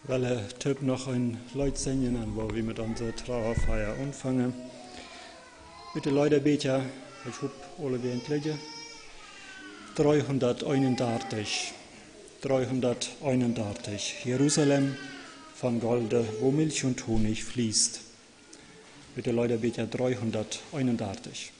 Weil Typ noch ein Leute singen an, wo wir mit unserer Trauerfeier anfangen. Mit den Leuten beten, ich hoffe, alle werden liegen. 331. Jerusalem von Golde, wo Milch und Honig fließt. Mit den Leuten beten 331.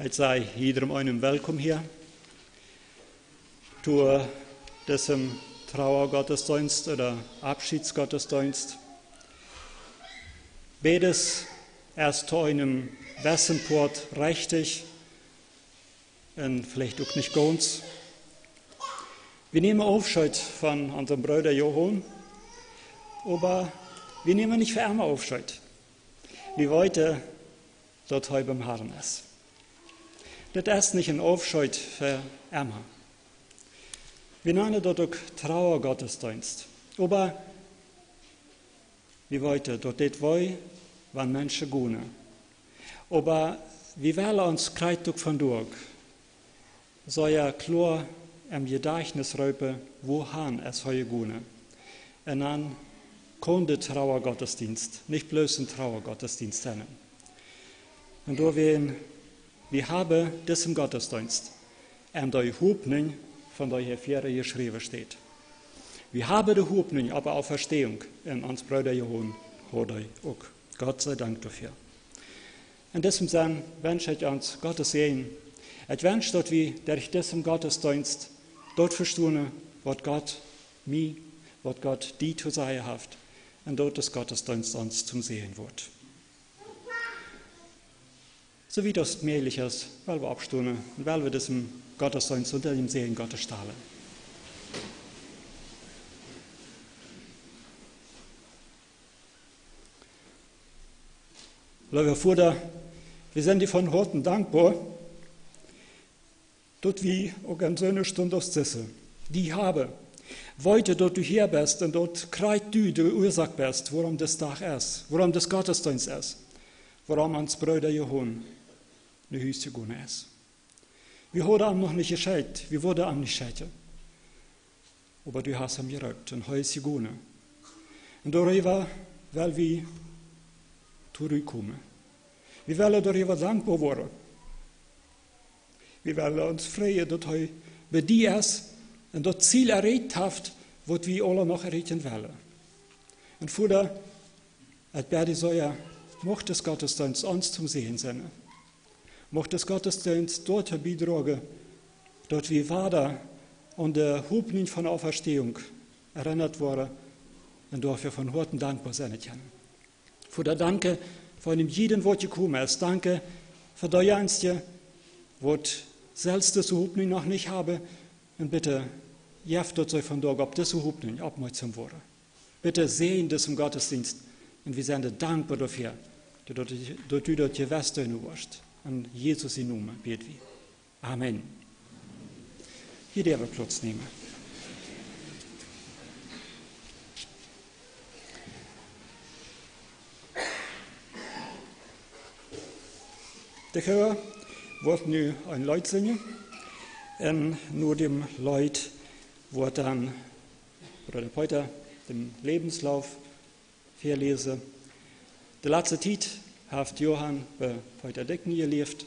Ich sei jedem einem willkommen hier zu diesem Trauergottesdienst oder Abschiedsgottesdienst. Beides erst zu einem Wessenport richtig und vielleicht auch nicht ganz. Wir nehmen Aufschied von unserem Bruder Johann, aber wir nehmen nicht für einmal Aufschied. Wir wollten dort heute beim Herrn ist. Das ist nicht ein Aufschied für Emma. Wir nennen dort auch Trauergottesdienst. Aber wir wollten dort das wollen, wenn Menschen gehen. Aber wir wollen uns kreiduk von durch. So ja klar im Gedächtnis rüber, wohin es heute gehen. Und dann kann der Trauergottesdienst, nicht bloß ein Trauergottesdienst sein. Und da wir haben diesen Gottesdienst, und die Hoffnung, von der hier vorne geschrieben steht. Wir haben die Hoffnung, aber auch Verstehung in uns Bruder Johann hat auch. Gott sei Dank dafür. In diesem Sinn wünsche ich uns Gottes Segen. Ich wünsche, dass wir durch diesen Gottesdienst dort verstehen, was Gott mir, was Gott die zu sagen hat. Und dort das Gottesdienst uns zum Sehen wird. So wie das möglich ist, weil wir abstehen und weil wir diesem Gottesdienst unter dem Segen Gottes stahlen. Lieber Vater, wir sind dir von Herzen dankbar, dass wir auch an so einer Stunde sitzen, die habe. Heute, dass du hier bist und dort kreist du die Ursache bist, warum das Tag ist, warum das Gottesdienst ist, warum uns Brüder Johann nach Hause gegangen ist. Wir haben ihm noch nicht gescheit, wir wurden ihm nicht scheiden. Aber du hast ihm gerückt und heute ist gegangen. Und darüber, weil wir zurückkommen. Wir wollen darüber dankbar werden. Wir wollen uns freuen, dass er bei dir ist und das Ziel erreicht hat, was wir alle noch erreichen wollen. Und Vater, ich werde sagen, macht das Gottesdienst uns zum Sehen sein. Macht das Gottesdienst dort beitragen, dass wir weiter an der Hoffnung von der Auferstehung erinnert worden und dafür von Herzen dankbar sein können. Vater, danke für jeden, was gekommen ist. Danke für das Einzige, was selbst diese Hoffnung noch nicht habe. Und bitte, jeft dort von dort ab diese Hoffnung aufmerksam wurde. Bitte sehen das im Gottesdienst. Und wir sind dankbar dafür, dass du dort gewusst hast. An Jesus in Namen beten wir. Amen. Hier der wir Platz nehmen. Der Chor wird nun ein Lied singen. Und nur dem Lied wird dann, oder der Peter, den Lebenslauf verlesen. Die letzte Zeit hat Johann bei Peter Decken gelebt.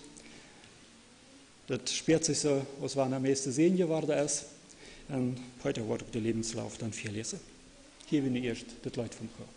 Das spürt sich so, was war am meisten sehen geworden ist. Und Peter wird den Lebenslauf dann verlesen. Hier bin ich erst das Lied vom Chor.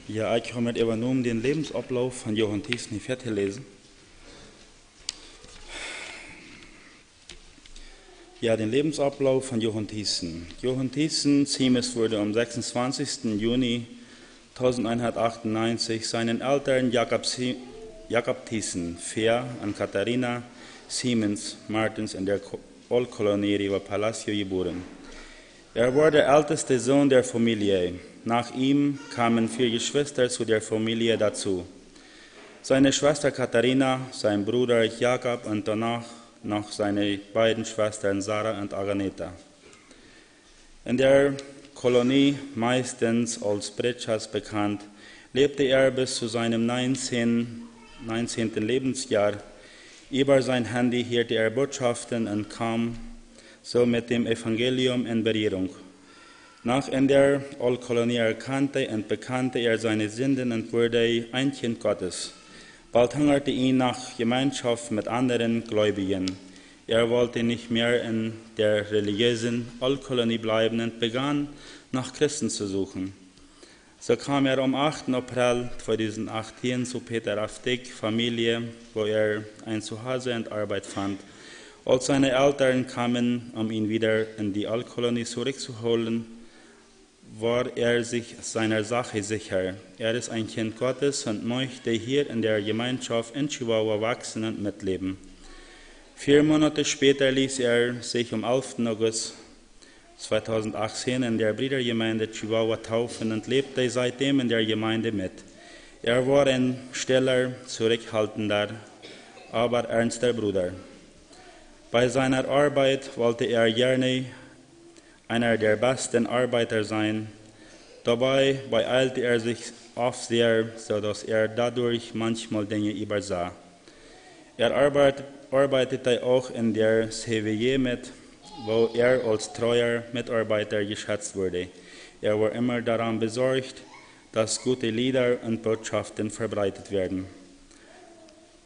Ja, ich habe mir übernommen den Lebensablauf von Johann Thiessen fertig lesen. Ja, den Lebensablauf von Johann Thiessen. Johann Thiessen, Siemes wurde am 26. Juni 1198 seinen Eltern Jakob Thiessen, Fair und Katharina Siemens Martens in der Oldkolonie Riva Palacio geboren. Er war der älteste Sohn der Familie. Nach ihm kamen 4 Geschwister zu der Familie dazu. Seine Schwester Katharina, sein Bruder Jakob und danach noch seine beiden Schwestern Sarah und Agneta. In der Kolonie, meistens als Britschas bekannt, lebte er bis zu seinem 19. Lebensjahr. Über sein Handy hörte er Botschaften und kam so mit dem Evangelium in Berührung. Nach in der Oldkolonie erkannte und bekannte er seine Sünden und wurde ein Kind Gottes. Bald hungerte ihn nach Gemeinschaft mit anderen Gläubigen. Er wollte nicht mehr in der religiösen Oldkolonie bleiben und begann, nach Christen zu suchen. So kam er am 8. April 2018 zu Peter Aftig Familie, wo er ein Zuhause und Arbeit fand. Als seine Eltern kamen, um ihn wieder in die Oldkolonie zurückzuholen, war er sich seiner Sache sicher. Er ist ein Kind Gottes und möchte hier in der Gemeinschaft in Chihuahua wachsen und mitleben. 4 Monate später ließ er sich am 11. August 2018 in der Brüdergemeinde Chihuahua taufen und lebte seitdem in der Gemeinde mit. Er war ein stiller, zurückhaltender, aber ernster Bruder. Bei seiner Arbeit wollte er gerne einer der besten Arbeiter sein. Dabei beeilte er sich oft sehr, sodass er dadurch manchmal Dinge übersah. Er arbeitete auch in der CWJ mit, wo er als treuer Mitarbeiter geschätzt wurde. Er war immer daran besorgt, dass gute Lieder und Botschaften verbreitet werden.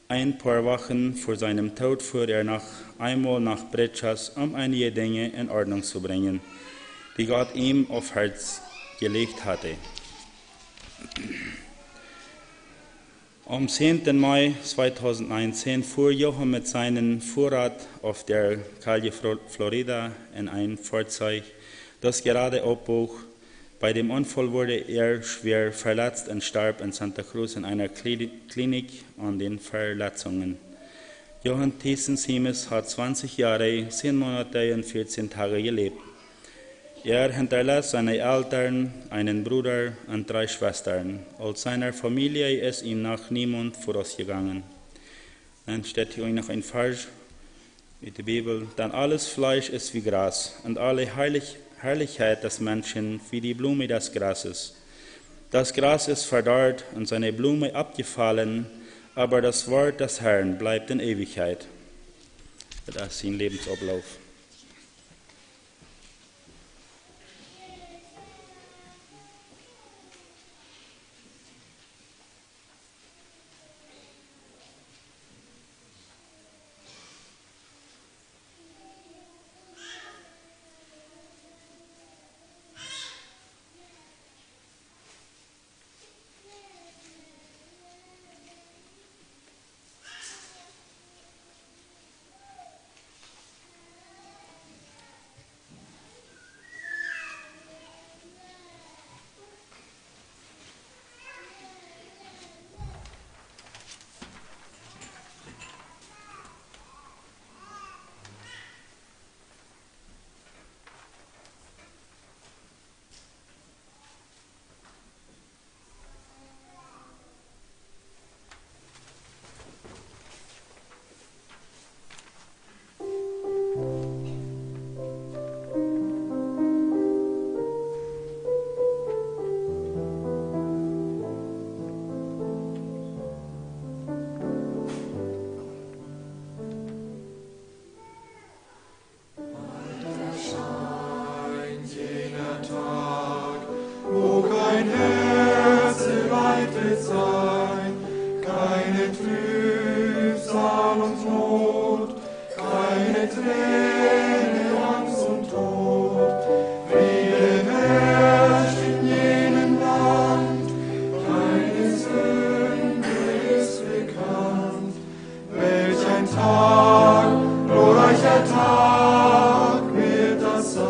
Ein paar Wochen vor seinem Tod fuhr er einmal nach Britschas, um einige Dinge in Ordnung zu bringen, die Gott ihm auf Herz gelegt hatte. Am 10. Mai 2019 fuhr Johann mit seinem Vorrat auf der Calle Florida in ein Fahrzeug, das gerade abbog. Bei dem Unfall wurde er schwer verletzt und starb in Santa Cruz in einer Klinik an den Verletzungen. Johann Thiessen Siemes hat 20 Jahre, 10 Monate und 14 Tage gelebt. Er hinterlässt seine Eltern, einen Bruder und 3 Schwestern. Aus seiner Familie ist ihm noch niemand vorausgegangen. Dann steht hier noch ein Vers mit der Bibel. Denn alles Fleisch ist wie Gras und alle Herrlichkeit des Menschen wie die Blume des Grases. Das Gras ist verdorrt und seine Blume abgefallen, aber das Wort des Herrn bleibt in Ewigkeit. Das ist sein Lebensablauf. Tag, glorreicher Tag wird das sein.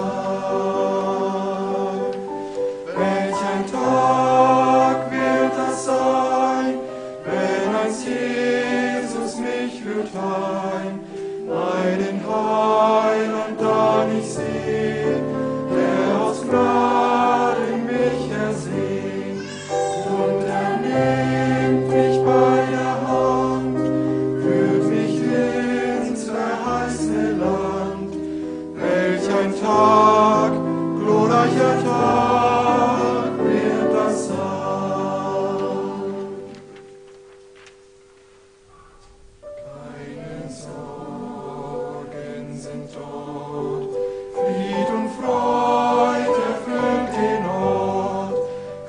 Welch ein Tag wird das sein, wenn einst Jesus mich führt heim, meinen Heiland dann ich seh, der aus Gnaden mich ersehnt, und er nimmt mich bei der Hand, führt mich ins verheißene Land. Welch ein Tag, glorreicher Tag wird das sein. Keine Sorgen sind dort, Fried und Freude erfüllt den Ort,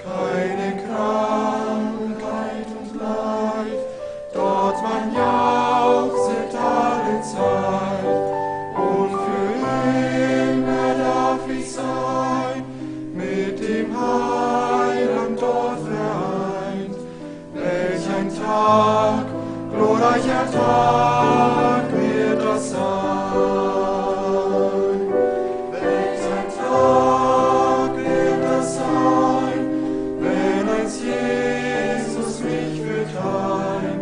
keine Krankheit und Leid, dort man jauchzet alle Zeit, und für immer darf ich sein, mit dem Heiland dort vereint. Welch ein Tag, glorreicher Tag wird das sein. Welch ein Tag wird das sein, wenn einst Jesus mich führt heim,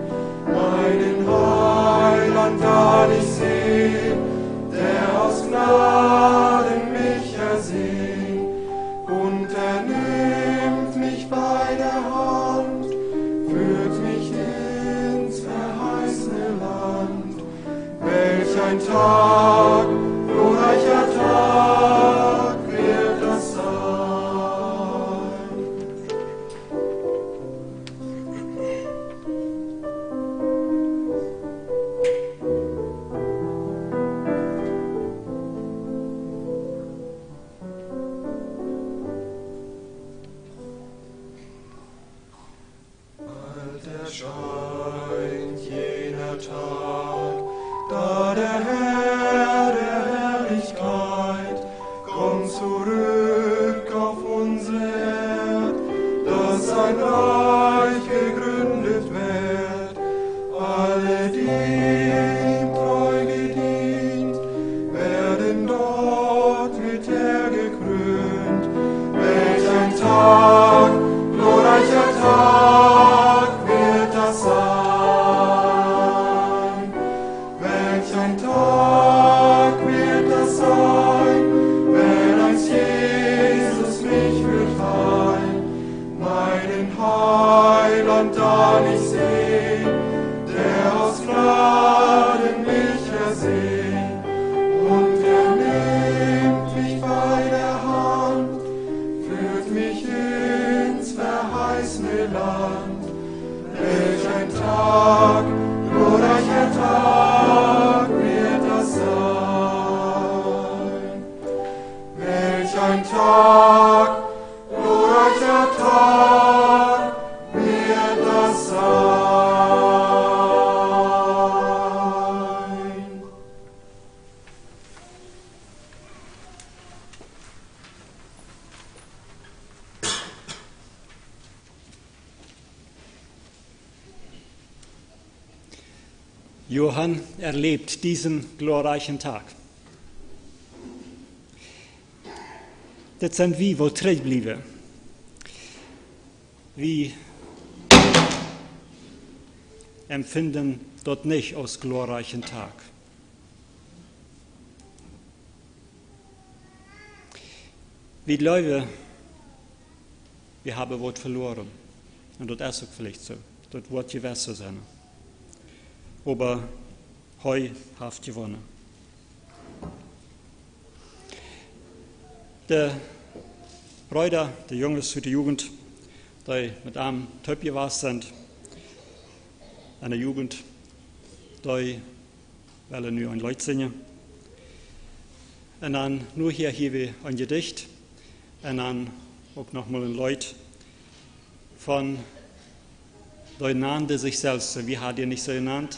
meinen Heiland dann ich seh, der aus Gnaden mich ersehnt, und er nimmt mich bei der Hand, führt mich ins verheißene Land. Welch ein Tag, glorreicher Tag wird das sein. Bald erscheint jener Tag, da der Herr der Herrlichkeit kommt zurück auf unsere Erd, dass sein Reich gegründet wird. Alle, die ihm treu gedient, werden dort mit gekrönt. Welch ein Tag, glorreicher Tag wird das sein. Welch ein Tag wird das sein, wenn einst Jesus mich führt heim, meinen Heiland dann ich seh, der aus Gnaden mich ersehnt, und er nimmt mich bei der Hand, führt mich ins verheißene Land. Welch ein Tag, glorreicher Tag wird das sein. Welch ein Tag, glorreicher Tag wird das sein. Johann erlebt diesen glorreichen Tag. Det sen vi var trevliga. Vi empfinden dort nicht aus glorreichen Tag. Vi glaube, wir haben Wort verloren. Und dort ist auch vielleicht so. Dort wird gewässer sein. Aber heu haft gewonnen. Der Bruder, der Jungs für die Jugend, die mit einem Töpf gewesen sind, an der Jugend, die wollen nur ein Lied singen. Und dann nur hier wir ein Gedicht und dann auch nochmal ein Lied von die nannte sich selbst, wie hat ihr nicht so genannt,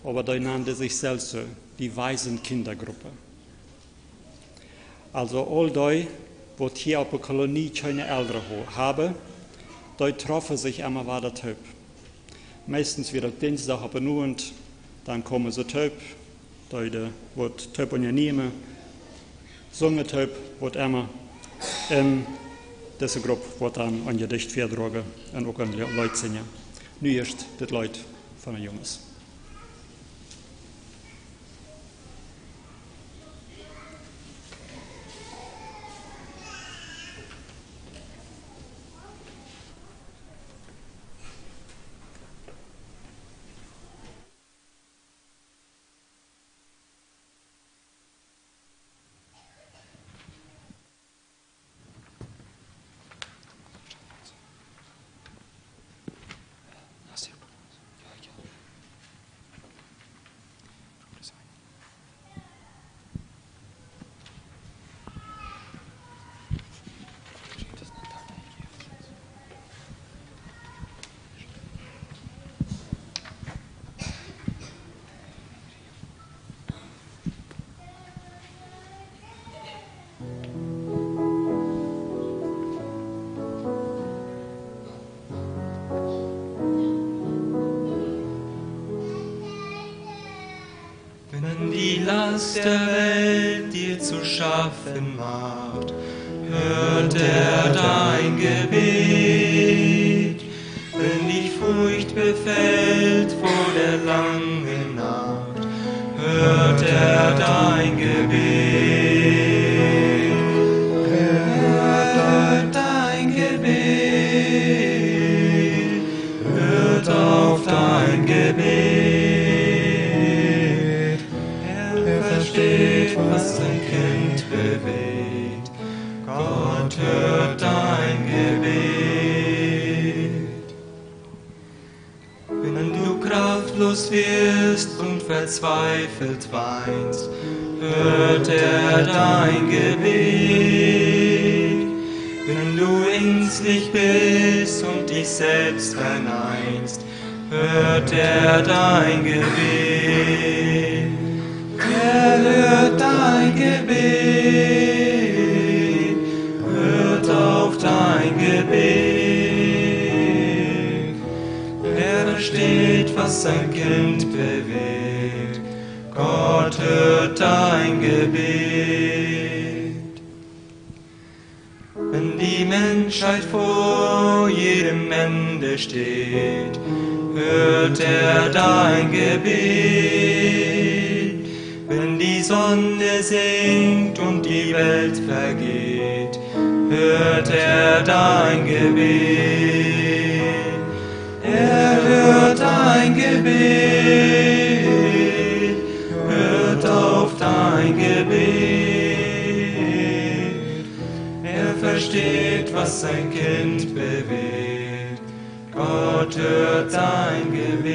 aber die nannte sich selbst die Waisenkindergruppe. Also all die, die hier auf der Kolonie keine Eltern haben, die treffen sich einmal wieder Typ. Meistens wieder Dienstag auf den Abend, dann kommen sie töp, da wird töp und ja nehmen, sungen töp, wird immer. Deze groep wordt dan een gedicht voordragen en ook een lied zingen. Nu eerst dit lied van de jongens. Wenn die Last der Welt dir zu schaffen macht, hört dein Gebet. Wenn dich Furcht befällt vor der langen Nacht, hört dein Gebet. Hört dein Gebet, hört auf dein Gebet. Was ein Kind bewegt, Gott hört dein Gebet. Wenn du kraftlos wirst und verzweifelt weinst, hört dein Gebet. Wenn du ängstlich bist und dich selbst verneinst, hört dein Gebet. Hört dein Gebet, hört auf dein Gebet. Versteht, was ein Kind bewegt, Gott hört dein Gebet. Wenn die Menschheit vor jedem Ende steht, hört dein Gebet. Wenn die Sonne sinkt und die Welt vergeht, hört dein Gebet. Hört dein Gebet, hört auf dein Gebet. Versteht, was ein Kind bewegt, Gott hört dein Gebet.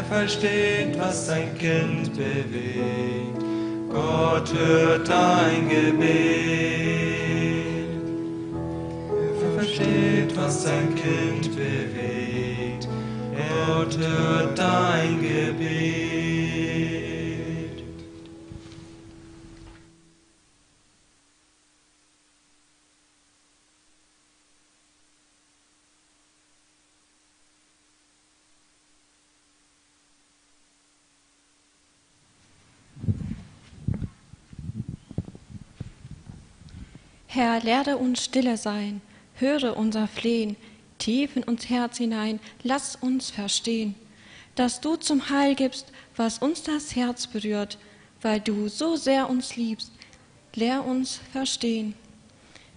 Versteht, was ein Kind bewegt, Gott hört dein Gebet. Versteht, was ein Kind bewegt, Gott hört dein Gebet. Herr, lehre uns stille sein, höre unser Flehen, tief in uns Herz hinein, lass uns verstehen, dass du zum Heil gibst, was uns das Herz berührt, weil du so sehr uns liebst, lehr uns verstehen.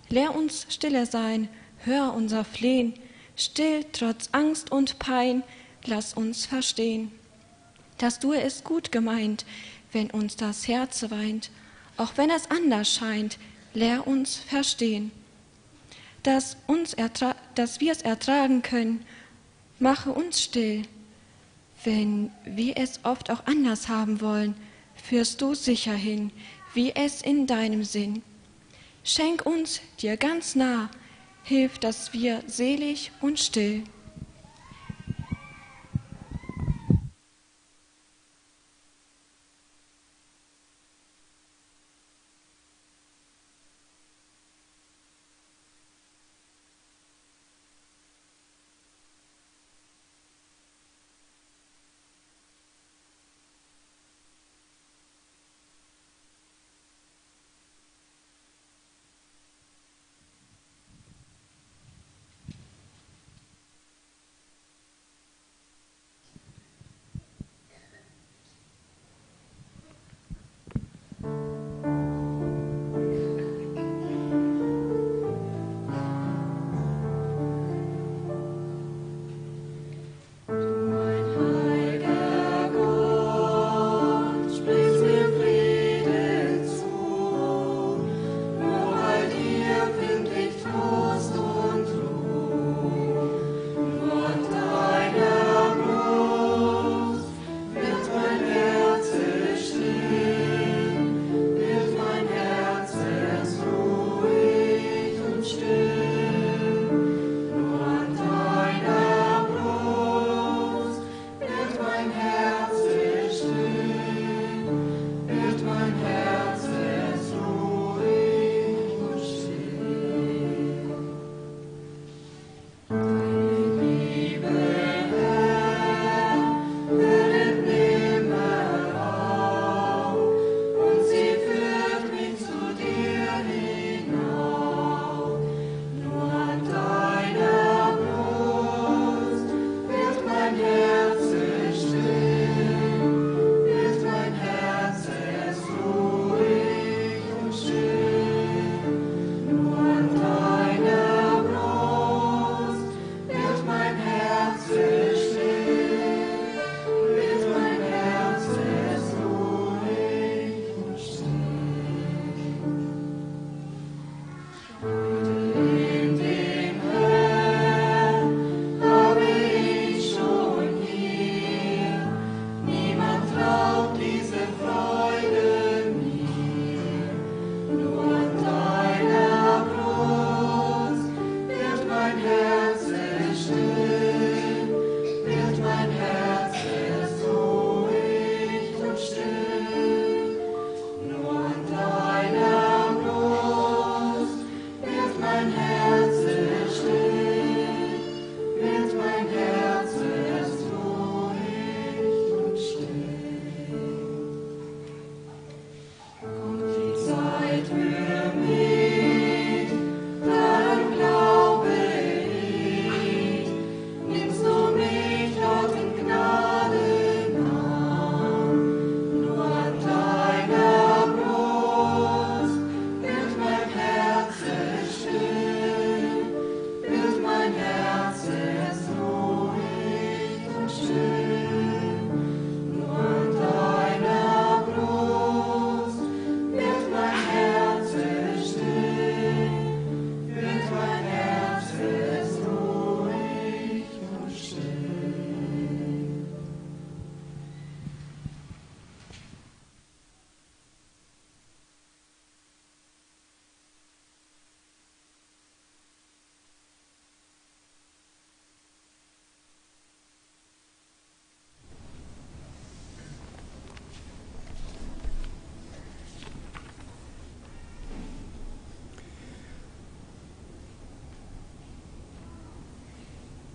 Lehr uns stille sein, hör unser Flehen, still trotz Angst und Pein, lass uns verstehen, dass du es gut gemeint, wenn uns das Herz weint, auch wenn es anders scheint, lehr uns verstehen, dass wir es ertragen können, mache uns still. Wenn wir es oft auch anders haben wollen, führst du sicher hin, wie es in deinem Sinn. Schenk uns dir ganz nah, hilf, dass wir selig und still.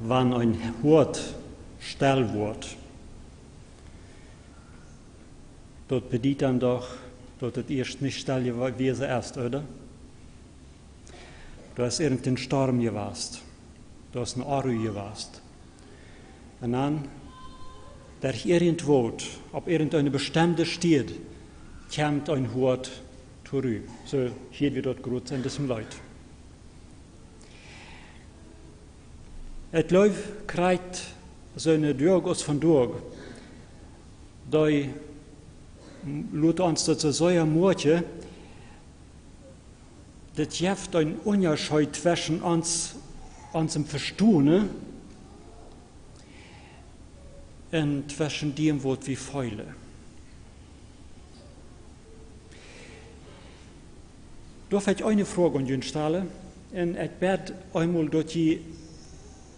Wann ein Wort still wird, dort bedient dann doch, dort es erst nicht still gewesen ist, oder? Da ist irgendein Sturm gewesen, da ist ein Aru gewesen. Und dann, der irgendwo, auf irgendeine bestimmte Stadt, kommt ein Wort zurück. So, hier wird dort gut in diesem Leid. Het Leuf krijgt zijn durchaus von durch. Da laat ons dat zo een moordje, dat geeft een Unterschied zwischen unserem Verstehen und zwischen dem, was wir fühlen. Da fällt eine Frage an den stellen, und ich werde einmal dort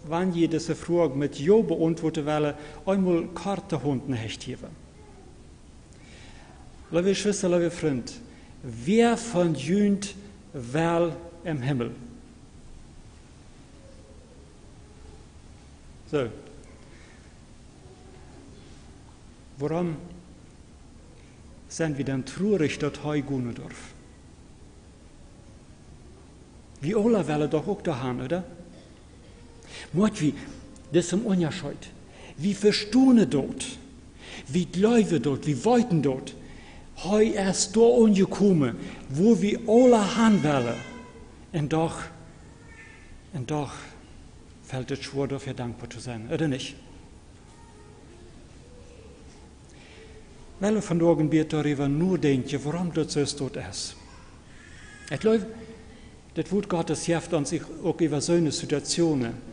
wann je diese Frage mit Ja beantworten will, einmal Kartenhunden hecht geben. Liebe Schwester, liebe Freund, wer von jünt will im Himmel? So. Warum sind wir dann traurig, dass heute gehen dürfen? Wir alle wollen doch auch dahin, oder? Mord wie, das ist ein Unterschied. Wie verstehen dort, wie glauben dort, wie weiten dort. Heu erst da angekommen, wo wir alle handeln. Und doch fällt es schwer, dafür dankbar zu sein, oder nicht? Weil wir von morgen wird darüber nur denken, warum das so dort ist. Ich glaube, das Wort Gottes hilft uns auch über so eine Situationen.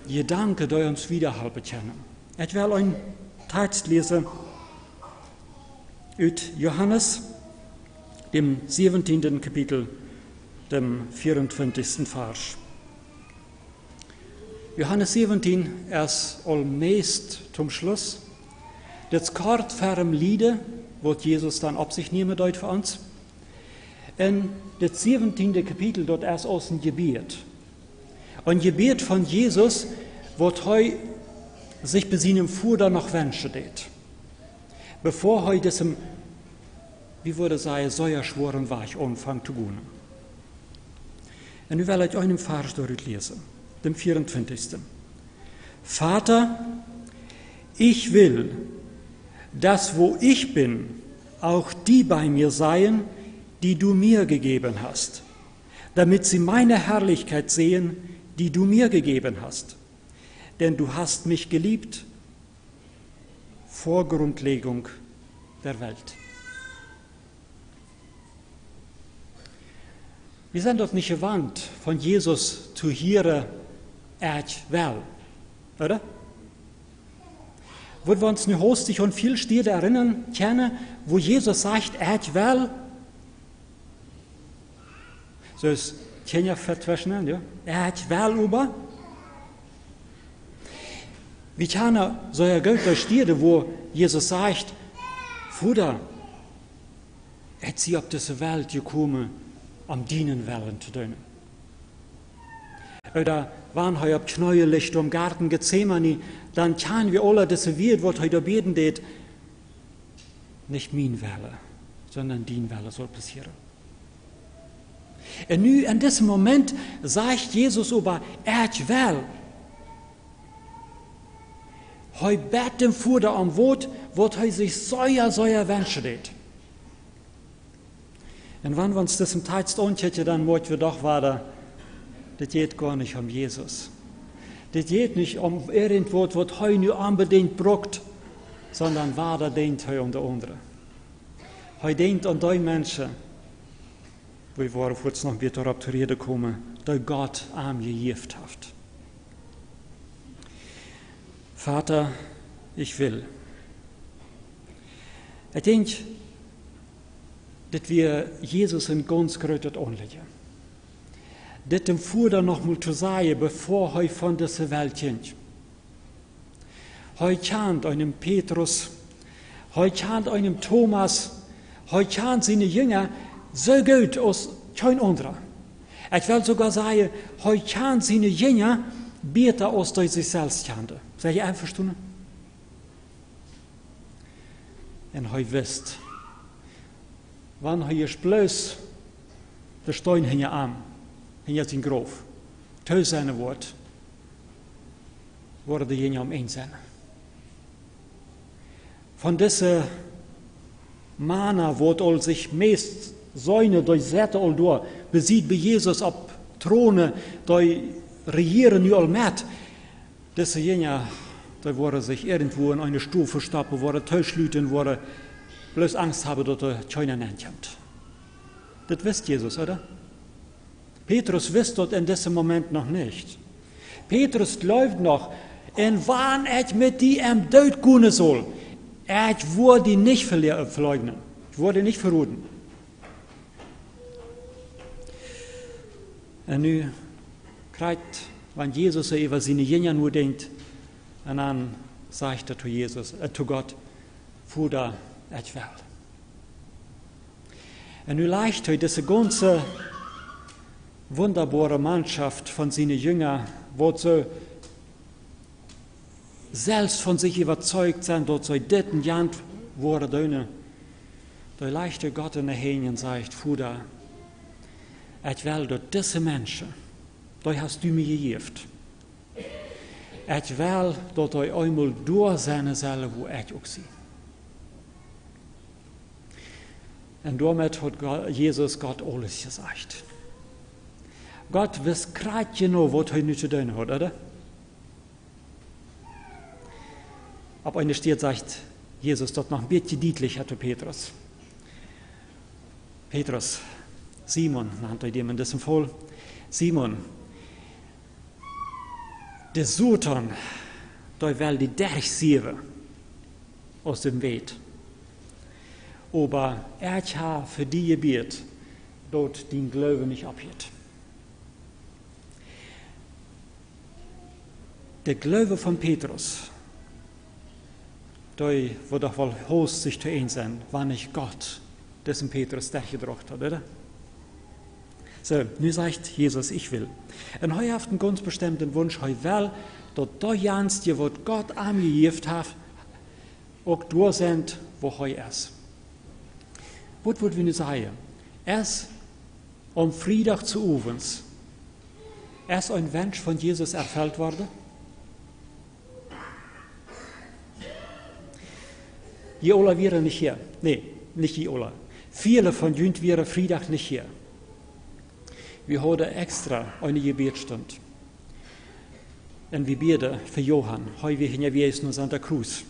Gedanken, die uns wiederhalten können. Ich will einen Text lesen aus Johannes, dem 17. Kapitel, dem 24. Vers. Johannes 17 ist allmeest zum Schluss. Das kort ferm Lieder, was Jesus dann auf sich nehmen deut für uns. Und das 17. Kapitel, dort erst aus dem Gebet. Ein Gebet von Jesus, was heu sich bei seinem Vater noch wünschen tät. Bevor heu diesem, wie würde sagen, säuerschworen war ich anfangen zu gehen. Und nu will ich einen Vers dort lesen, dem 24. Vater, ich will, dass wo ich bin, auch die bei mir seien, die du mir gegeben hast, damit sie meine Herrlichkeit sehen, die du mir gegeben hast. Denn du hast mich geliebt vor Grundlegung der Welt. Wir sind doch nicht gewandt, von Jesus zu hören, will, oder? Würden wir uns nur hostig und viel Stelle erinnern können, wo Jesus sagt, will? So ist Kenia vertwischen, ja? Will über? Wie kann so ein Geld da stehen, wo Jesus sagt, Vater, sie auf diese Welt gekommen, am dienen wollen zu tun. Oder waren wir auf Knäuelicht im Garten Gethsemane, dann kann wir alle diese Welt, was heute beten geht, nicht mein Welle, sondern dein Welle soll passieren. Und nun in diesem Moment sagt Jesus aber, will. Heu bet dem Vater am Wort, wo er sich säuer wünschen geht. Und wenn wir uns das im Text angucken, dann möchten wir doch weiter, das geht gar nicht um Jesus. Das geht nicht um irgendwas, was heu nur unbedingt braucht, sondern weiter denkt heu um die andere. Heu denkt an die Menschen, wo wir jetzt noch wieder darauf zu reden kommen, die Gott arm gegeben hat. Vater, ich will. Ich denke, dass wir Jesus ein ganz großes anlegen. Das dem Vater noch mal zu sagen, bevor er von dieser Welt kommt. Er kennt einem Petrus, er kennt einem Thomas, er kennt seine Jünger so gut als kein anderer. Ich will sogar sagen, er kennt seine Jünger besser als er sich selbst kannte. Seid ihr einverstanden? Und er wisst, wann er bloß der Stein hinter Arm, hinter sein Grab, töt seine Wort, wurde die Jünger eins sein. Von dieser Mana, wo all sich meist Säune durch Säte all durch, besieht bei Jesus ab Throne, durch Regieren nur all mit. Diese Jünger, da wurde sich irgendwo in eine Stufe stoppen, wurde Täuschlüten, wurde bloß Angst haben, dass er keiner kommt. Das wisst Jesus, oder? Petrus wisst das in diesem Moment noch nicht. Petrus läuft noch, und wann ich mit die am Tod gehen soll, ich wurde nicht verleugnen, ich wurde nicht verraten. Und nun kriegt, wenn Jesus über seine Jünger nur denkt, und dann sagt er zu Jesus, zu Gott, Vater, ich will. Und nun leicht heute diese ganze wunderbare Mannschaft von seinen Jüngern, wo sie selbst von sich überzeugt sind, dass sie dort Jant worden, da leichte Gott in den Händen sagt, Vater, ich will, dass diese Menschen, da hast du mir gegeben. Ich will, dass ich einmal durch sein soll, wo ich auch sehe. Und damit hat Jesus Gott alles gesagt. Gott weiß gerade genau, was er nicht zu tun hat, oder? Ab einer Stelle sagt Jesus dort noch ein bisschen deutlicher zu Petrus. Petrus, Simon, nannte er dem in diesem Fall. Simon, der Satan, der will die durchsehen aus dem Weg. Aber ich habe für die gebetet, dort den Glaube nicht abgeht. Der Glaube von Petrus, der wird doch wohl hoch sich zu ein sein, war nicht Gott, dessen Petrus durchgedrückt hat, oder? So, nun sagt Jesus, ich will. Und heute hat einen ganz bestimmten Wunsch, heute will, dass das Ganze, was Gott angegeben hat, auch durch sind, wo heute ist. Was würden wir nun sagen? Erst am Freitag zu Ovens, erst ein Wunsch von Jesus erfüllt worden. Die Ola wäre nicht hier. Nee, nicht die Ola. Viele von Jünd wären Freitag nicht hier. wir haben extra eine Gebetsstunde. Und wir beten für Johann. Heute wir ja wie nur Santa Cruz.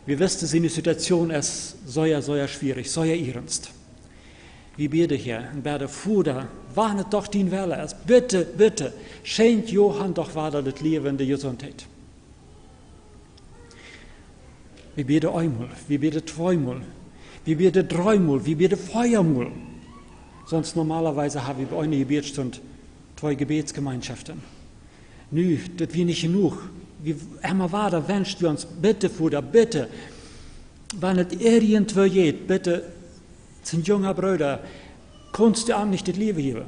Wir wissen, seine Situation ist sehr schwierig, sehr ernst. Wir beten hier und beten, Vater, warnet doch den Welle. Bitte, bitte, schenkt Johann doch weiter das Leben der Gesundheit. Wir beten einmal, wir beten zweimal, wir beten dreimal, wir beten viermal. Sonst normalerweise haben wir bei einer Gebetsstunde 2 Gebetsgemeinschaften. Nö, das wird nicht genug. Immer weiter wünscht wir uns, bitte, Vater, bitte, wenn es irgendwo geht, bitte, zum jungen Bruder, kannst du ihm nicht das Leben geben.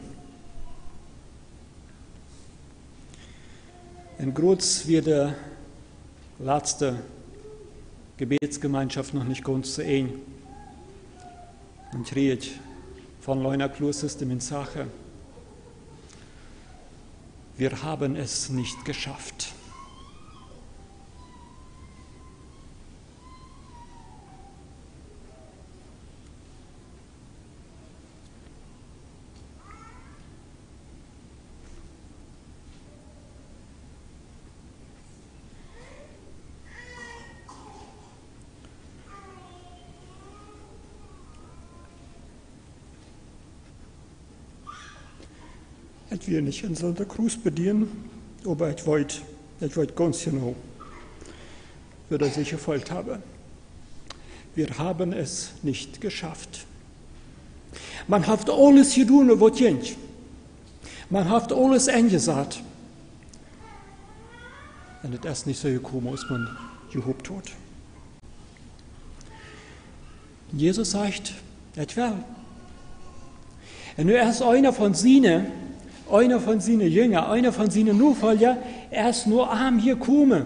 In Gruz wird die letzte Gebetsgemeinschaft noch nicht ganz so eng. Und ich rede von Leuna Kloster in Sache. Wir haben es nicht geschafft. Ich will nicht in Santa Cruz bedienen, aber ich wollte ganz genau, dass ich gefolgt habe. Wir haben es nicht geschafft. Man hat alles getan, was geht. Man hat alles eingesagt. Und es ist nicht so gekommen, als man gehofft hat. Jesus sagt, ich will. Und er ist einer von seinen Jüngern, einer von seinen Nachfolgern, er ist nur arm hier gekommen.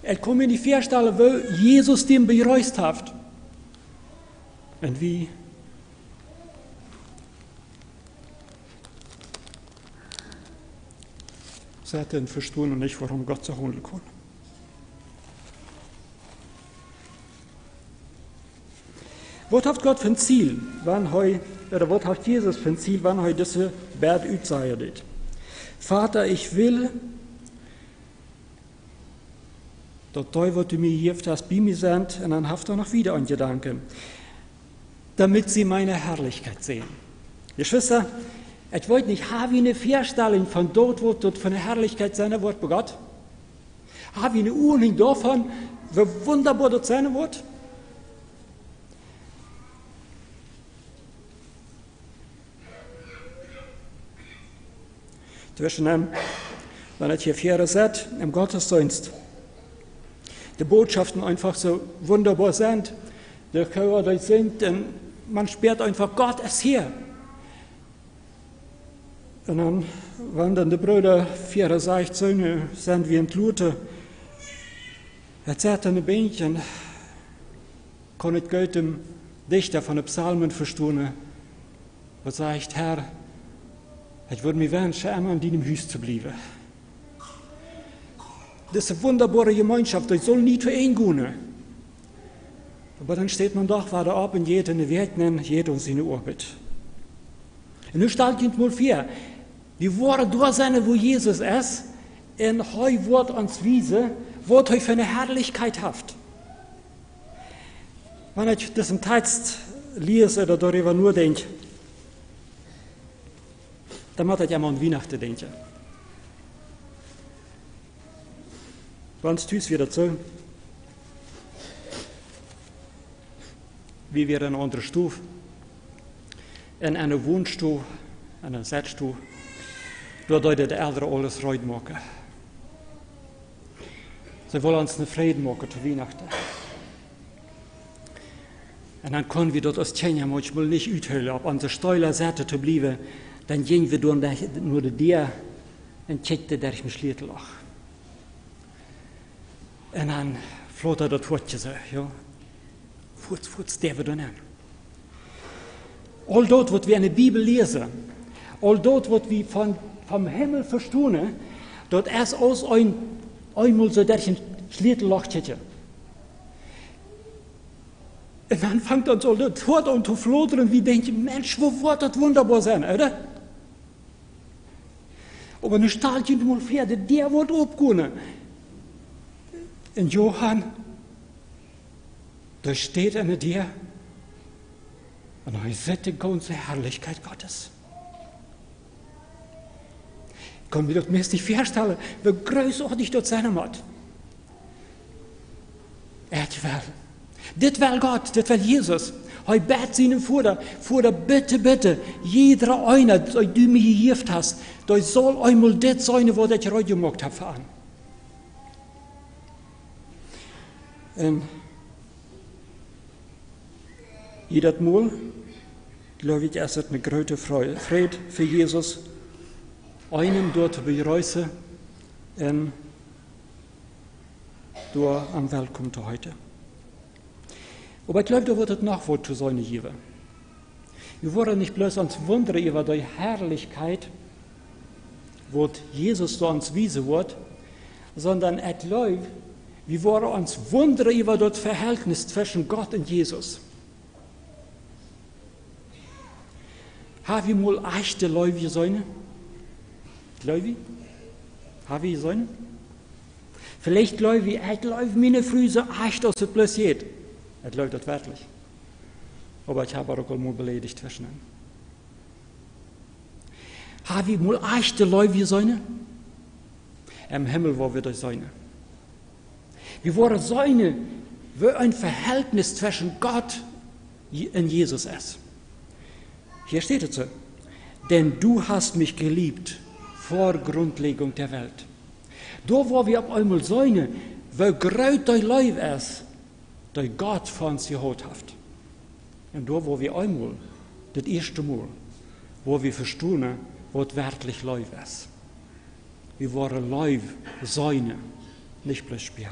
Er kommt in die Vorstelle, wo Jesus dem bereust hat. Und wie? Satan versteht noch nicht, warum Gott so handeln kann. Was hat Gott für ein Ziel, was hat Jesus für ein Ziel, wann er diese Berg aussagt? Vater, ich will, dass du, was du mir gibst hast, bei mir sind, und dann haft er noch wieder einen Gedanken, damit sie meine Herrlichkeit sehen. Geschwister, ich wollte nicht, habe ich eine Vorstellung von dort, wo dort von der Herrlichkeit seiner Wort bei Gott? Habe ich eine Ahnung davon, wie wunderbar dort sein Wort? Zwischen wenn ich hier Fähre seht, im Gottesdienst, die Botschaften einfach so wunderbar sind, die Chöre da sind, und man spürt einfach, Gott ist hier. Und dann, wenn dann die Brüder Fähre sagt, so sind wir in Lute, jetzt sagt ein Bähnchen, kann ich Gott dem Dichter von den Psalmen verstehen, was sagt, Herr, ich würde mir wünschen, immer in deinem Haus zu bleiben. Das ist eine wunderbare Gemeinschaft, das soll nicht für ihn gehen. Aber dann steht man doch weiter ab und jeder eine Welt nennt, jeder und seine Arbeit. Und nun stellt sich mal vor, wir wollen da sein, wo Jesus ist, und heute wird uns wiesen, was er für eine Herrlichkeit hat. Wenn ich diesen Text lese oder darüber nur denke, dann macht er ja mal an Weihnachten denken. Wenn es tüß wieder so, wie wir in einer anderen Stufe, in einer Wohnstufe, in einer Setzstufe, dort der Ältere alles reut machen. Sie wollen uns einen Frieden machen zu Weihnachten. Und dann können wir dort aus Tschenja manchmal nicht uthüllen, auf unsere steiler Seite zu bleiben, dann gingen wir nur der und checkte durch den Schlittelach. Und dann float er dort fort, so, ja, fort, der wird dann an. All dort, was wir in der Bibel lesen, all dort, was wir vom Himmel verstehen, dort erst aus einmal so durch den Schlittelach checken. Und dann fängt uns all dort an zu flotern, wie denken, Mensch, wo wird das wunderbar sein, oder? Aber nu staat je mal verder, der wordt opkomen. En Johann, da steht einer dir und er sieht die ganze Herrlichkeit Gottes. Ich kann mir doch nicht vorstellen, wie großartig dort sein muss. Wel. Dit wil God, dit wil Jesus. Hij bad seinen Vater, bitte, jeder einer, der du mir gegeben hast, der soll einmal das sein, was ich heute gemacht habe für ihn. Und jedes Mal, glaube ich, ist es eine große Freude für Jesus, einen dort zu begrüßen und dort am Willkommen heute. Aber ich glaube, da wird es noch was zu sein geben. Wir wollen nicht bloß uns wundern über die Herrlichkeit, was Jesus da uns wiesen wird, sondern ich glaube, wir wollen uns wundern über das Verhältnis zwischen Gott und Jesus. Haben wir mal echte Leute gesehen? Glaube haben wir gesehen? Vielleicht glaube ich meine Früh so echt, als es bloß geht. Es läuft das wirklich. Aber ich habe auch mal beleidigt zwischen ihnen. Haben wir mal echte Leute gesehen? Im Himmel, wo wir das sehen. Wir wollen sehen, wie ein Verhältnis zwischen Gott und Jesus ist. Hier steht es so. Denn du hast mich geliebt vor Grundlegung der Welt. Da, wo wir auf einmal sehen, wie groß dein Leben ist, der Gott von uns geholt hat. Und da, wo wir einmal, das erste Mal, wo wir verstehen, was wirklich Leben ist. Wir wollen Leben sein, nicht bloß spüren.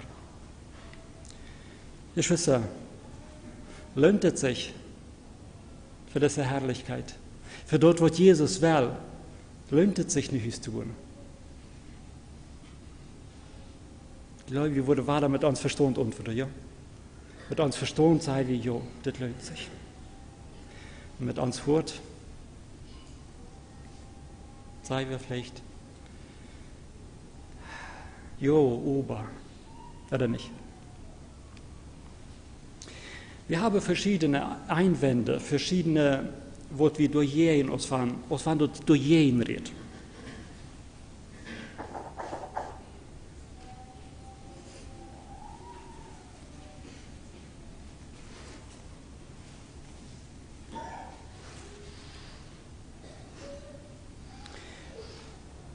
Geschwister, lohnt es sich für diese Herrlichkeit, für dort, was Jesus will, lohnt es sich nicht zu tun. Ich glaube, wir wurden weiter mit uns verstanden und ja. Mit uns verstanden sei wie, ja, das lohnt sich. Und mit uns hört, sei wir vielleicht, jo, Ober, oder nicht? Wir haben verschiedene Einwände, verschiedene, was wir durchgehen, aus wann du durchgehen redest.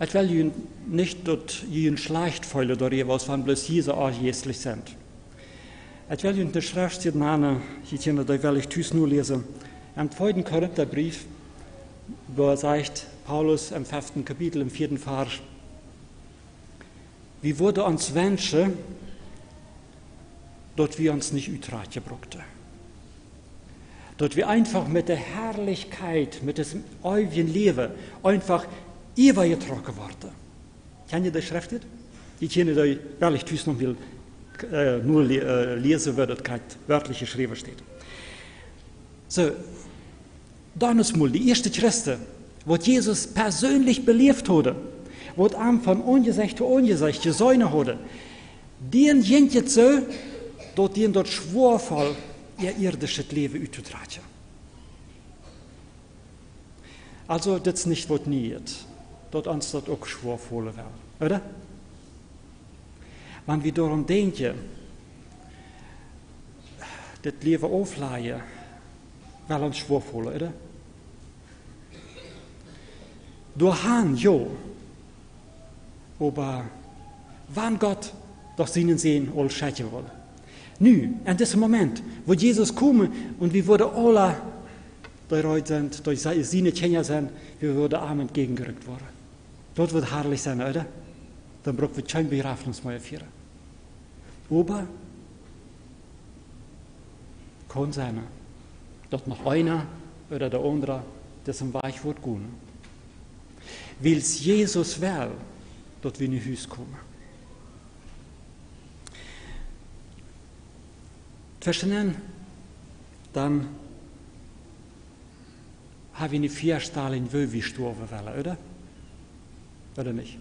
Ich will Ihnen nicht dort Ihnen schlecht fühlen darüber, was von bloß diese angestlich sind. Ich will Ihnen die Schrift nennen, die will ich tüß nur lesen. Im 2. Korintherbrief, wo sagt Paulus im 5. Kapitel, im 4. Vers, wie wurde uns wünschen, dort wir uns nicht Utrecht gebrauchten. Dort wir einfach mit der Herrlichkeit, mit dem ewigen Leben, einfach übergetroffen worden. Kennt ihr die Schrift? Ich kenne die, weil ich tüß noch will, nur lesen, weil das gerade wörtlich geschrieben steht. So, dann ist mal die erste Christen, was Jesus persönlich belebt hatte, was am von Ungesicht zu Ungesicht gesehen hatte, denen ging es so, dass denen dort schworvoll ihr irdisches Leben auszutragen. Also, das ist nicht was nicht, dass uns das auch schworvoll werden, oder? Wenn wir darum denken, das Leben aufleihen, will uns schworvoll, oder? Durch Han, ja. Aber wann Gott durch seinen Sehen all schätzen will. Nu, in diesem Moment, wo Jesus kommt und wir würden alle bereit sind, durch seine Kinder sind, wir würden arm entgegengerückt worden. Dort wird herrlich sein, oder? Dann brauchen wir kein Begrafnis mehr führen. Aber kann sein, dass noch einer oder der andere dessen Weich wird gehen. Weil es Jesus will, dass wir in die Haus kommen. Verstehen? Dann haben wir eine Vierstelle in Wöwi gestorben, oder? oder nicht?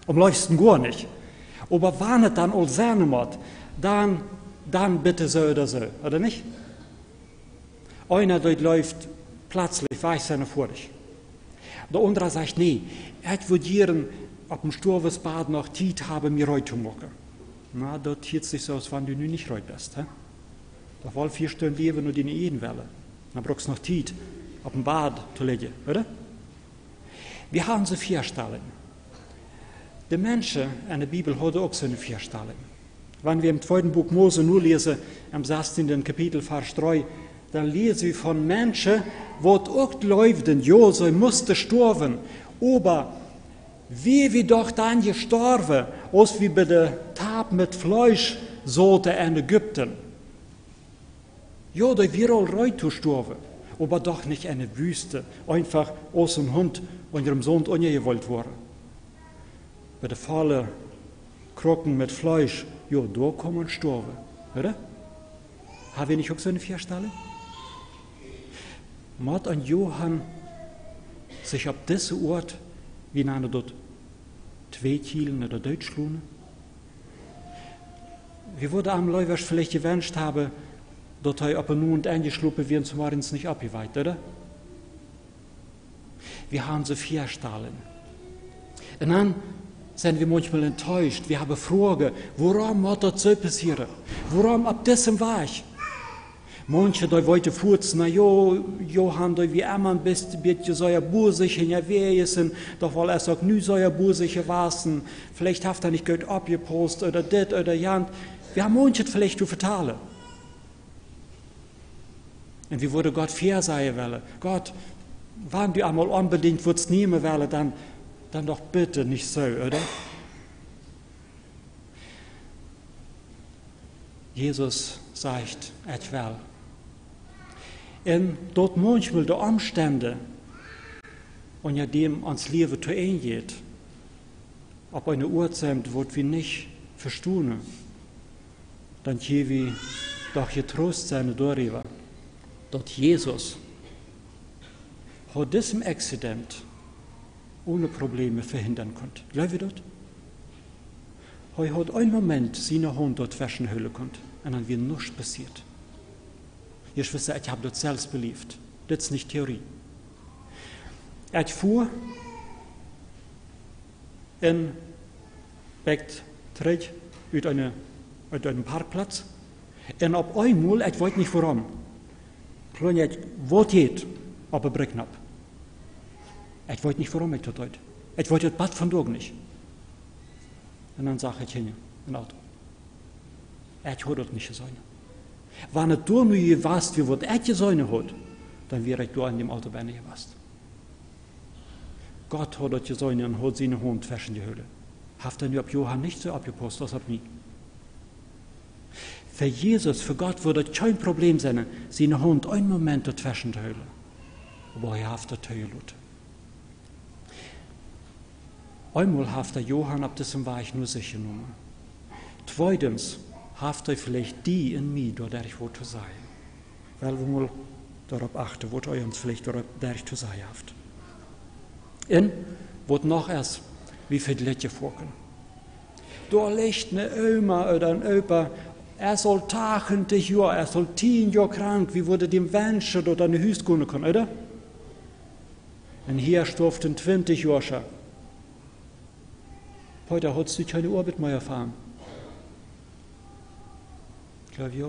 Am liebsten gar nicht. Aber wenn es dann all sein muss, dann bitte so oder nicht? Einer dort läuft plötzlich, weiß seine vor dich. Der andere sagt, nee, ich würde hier auf dem Sturwesbad noch Zeit haben, mir heute zu machen. Na, dort hielt sich so, als wenn du nicht heute bist. He? Da wollen 4 Stunden leben und in jeden Welle. Dann brauchst du noch Zeit, auf dem Bad zu liegen, oder? Wir haben so 4 Stellen. Die Menschen in der Bibel haben auch so eine 4 Stellen. Wenn wir im 2. Buch Mose nur lesen, im 16. Kapitel, Vers 3, dann lesen wir von Menschen, die auch läuften, ja, sie mussten sterben, aber wie doch dann gestorben, als wie bei der Tat mit Fleisch sollte in Ägypten. Ja, da wir all reut zu sterben, aber doch nicht in der Wüste, einfach aus dem Hund und ihrem Sohn ungewollt worden. Bei der Falle Krocken mit Fleisch, ja, da kann man sterben, oder? Haben wir nicht auch so eine 4 Stellen? Mord und Johann sich auf diesem Ort, wie nennen dort 2 Kielen oder Deutschlohne? Wir würden am Leuwers vielleicht gewünscht haben, dass er ab und nun eingeschluppen werden, zum Morgens nicht abgeweiht, oder? Wir haben so 4 Stellen. Und dann sind wir manchmal enttäuscht. Wir haben Fragen, warum hat das so passiert? Warum ab diesem Weg? Manche, die wollten furzen, na jo, Johann, die wie immer bist, bitte so ja Bursiche ja wesen, doch weil es auch nie so ja Bursiche wasen, vielleicht hat er nicht gut abgepost oder dit oder jant. Wir haben manche vielleicht zu vertalen. Und wie würde Gott fair sein wollen? Gott, wenn du einmal unbedingt würdest nehmen wollen, dann doch bitte nicht so, oder? Jesus sagt, ich will. Und dort manchmal die Umstände, und ja dem ans Leben zu geht, ob eine Uhrzeit, wo wir nicht verstehen, dann hier wir doch getrost sein darüber, dass Jesus hat diesem Accident ohne Probleme verhindern konnte. Glauben wir das? Er hat einen Moment seine Hand dort waschen konnte, und dann wird nichts passiert. Ihr Schwester, ich habe das selbst belebt. Das ist nicht Theorie. Ich fuhr in Bekt zurück aus einem Parkplatz und auf einmal, ich weiß nicht warum, ich wollte geht, aber bricht ab. Ich weiß nicht warum ich das heute. Ich wollte das Bad von dort nicht. Und dann sage ich hin, im Auto. Ich habe das nicht gesagt. Wenn es da nur gewusst wie was ich gesagt hat, dann wäre ich da in dem Auto bei nicht gewusst. Gott hat das gesagt und hat seine Hand zwischen die Höhle. Hat er nur auf Johann nicht so abgepasst, das hat nie. Für Jesus, für Gott würde es kein Problem sein, seine Hand einen Moment dazwischen zu hören. Aber er hat das gelassen. Einmal hat der Johann ab diesem Weg nur sich genommen. Zweitens hat er vielleicht die in mir, der ich wollte sein. Weil wir mal darauf achten, was er uns vielleicht der ich zu sein haft. Und was noch erst, wie viel Leute vorkommen. Da liegt eine Oma oder ein Opa, er soll 80 Jahre, er soll 10 Jahre krank, wie würde dem wünschen oder eine Hüst gehen können, oder? Und hier stofft ein 20 Jahre schon. Heute hat sie keine Arbeit mehr erfahren. Ich glaube, ja.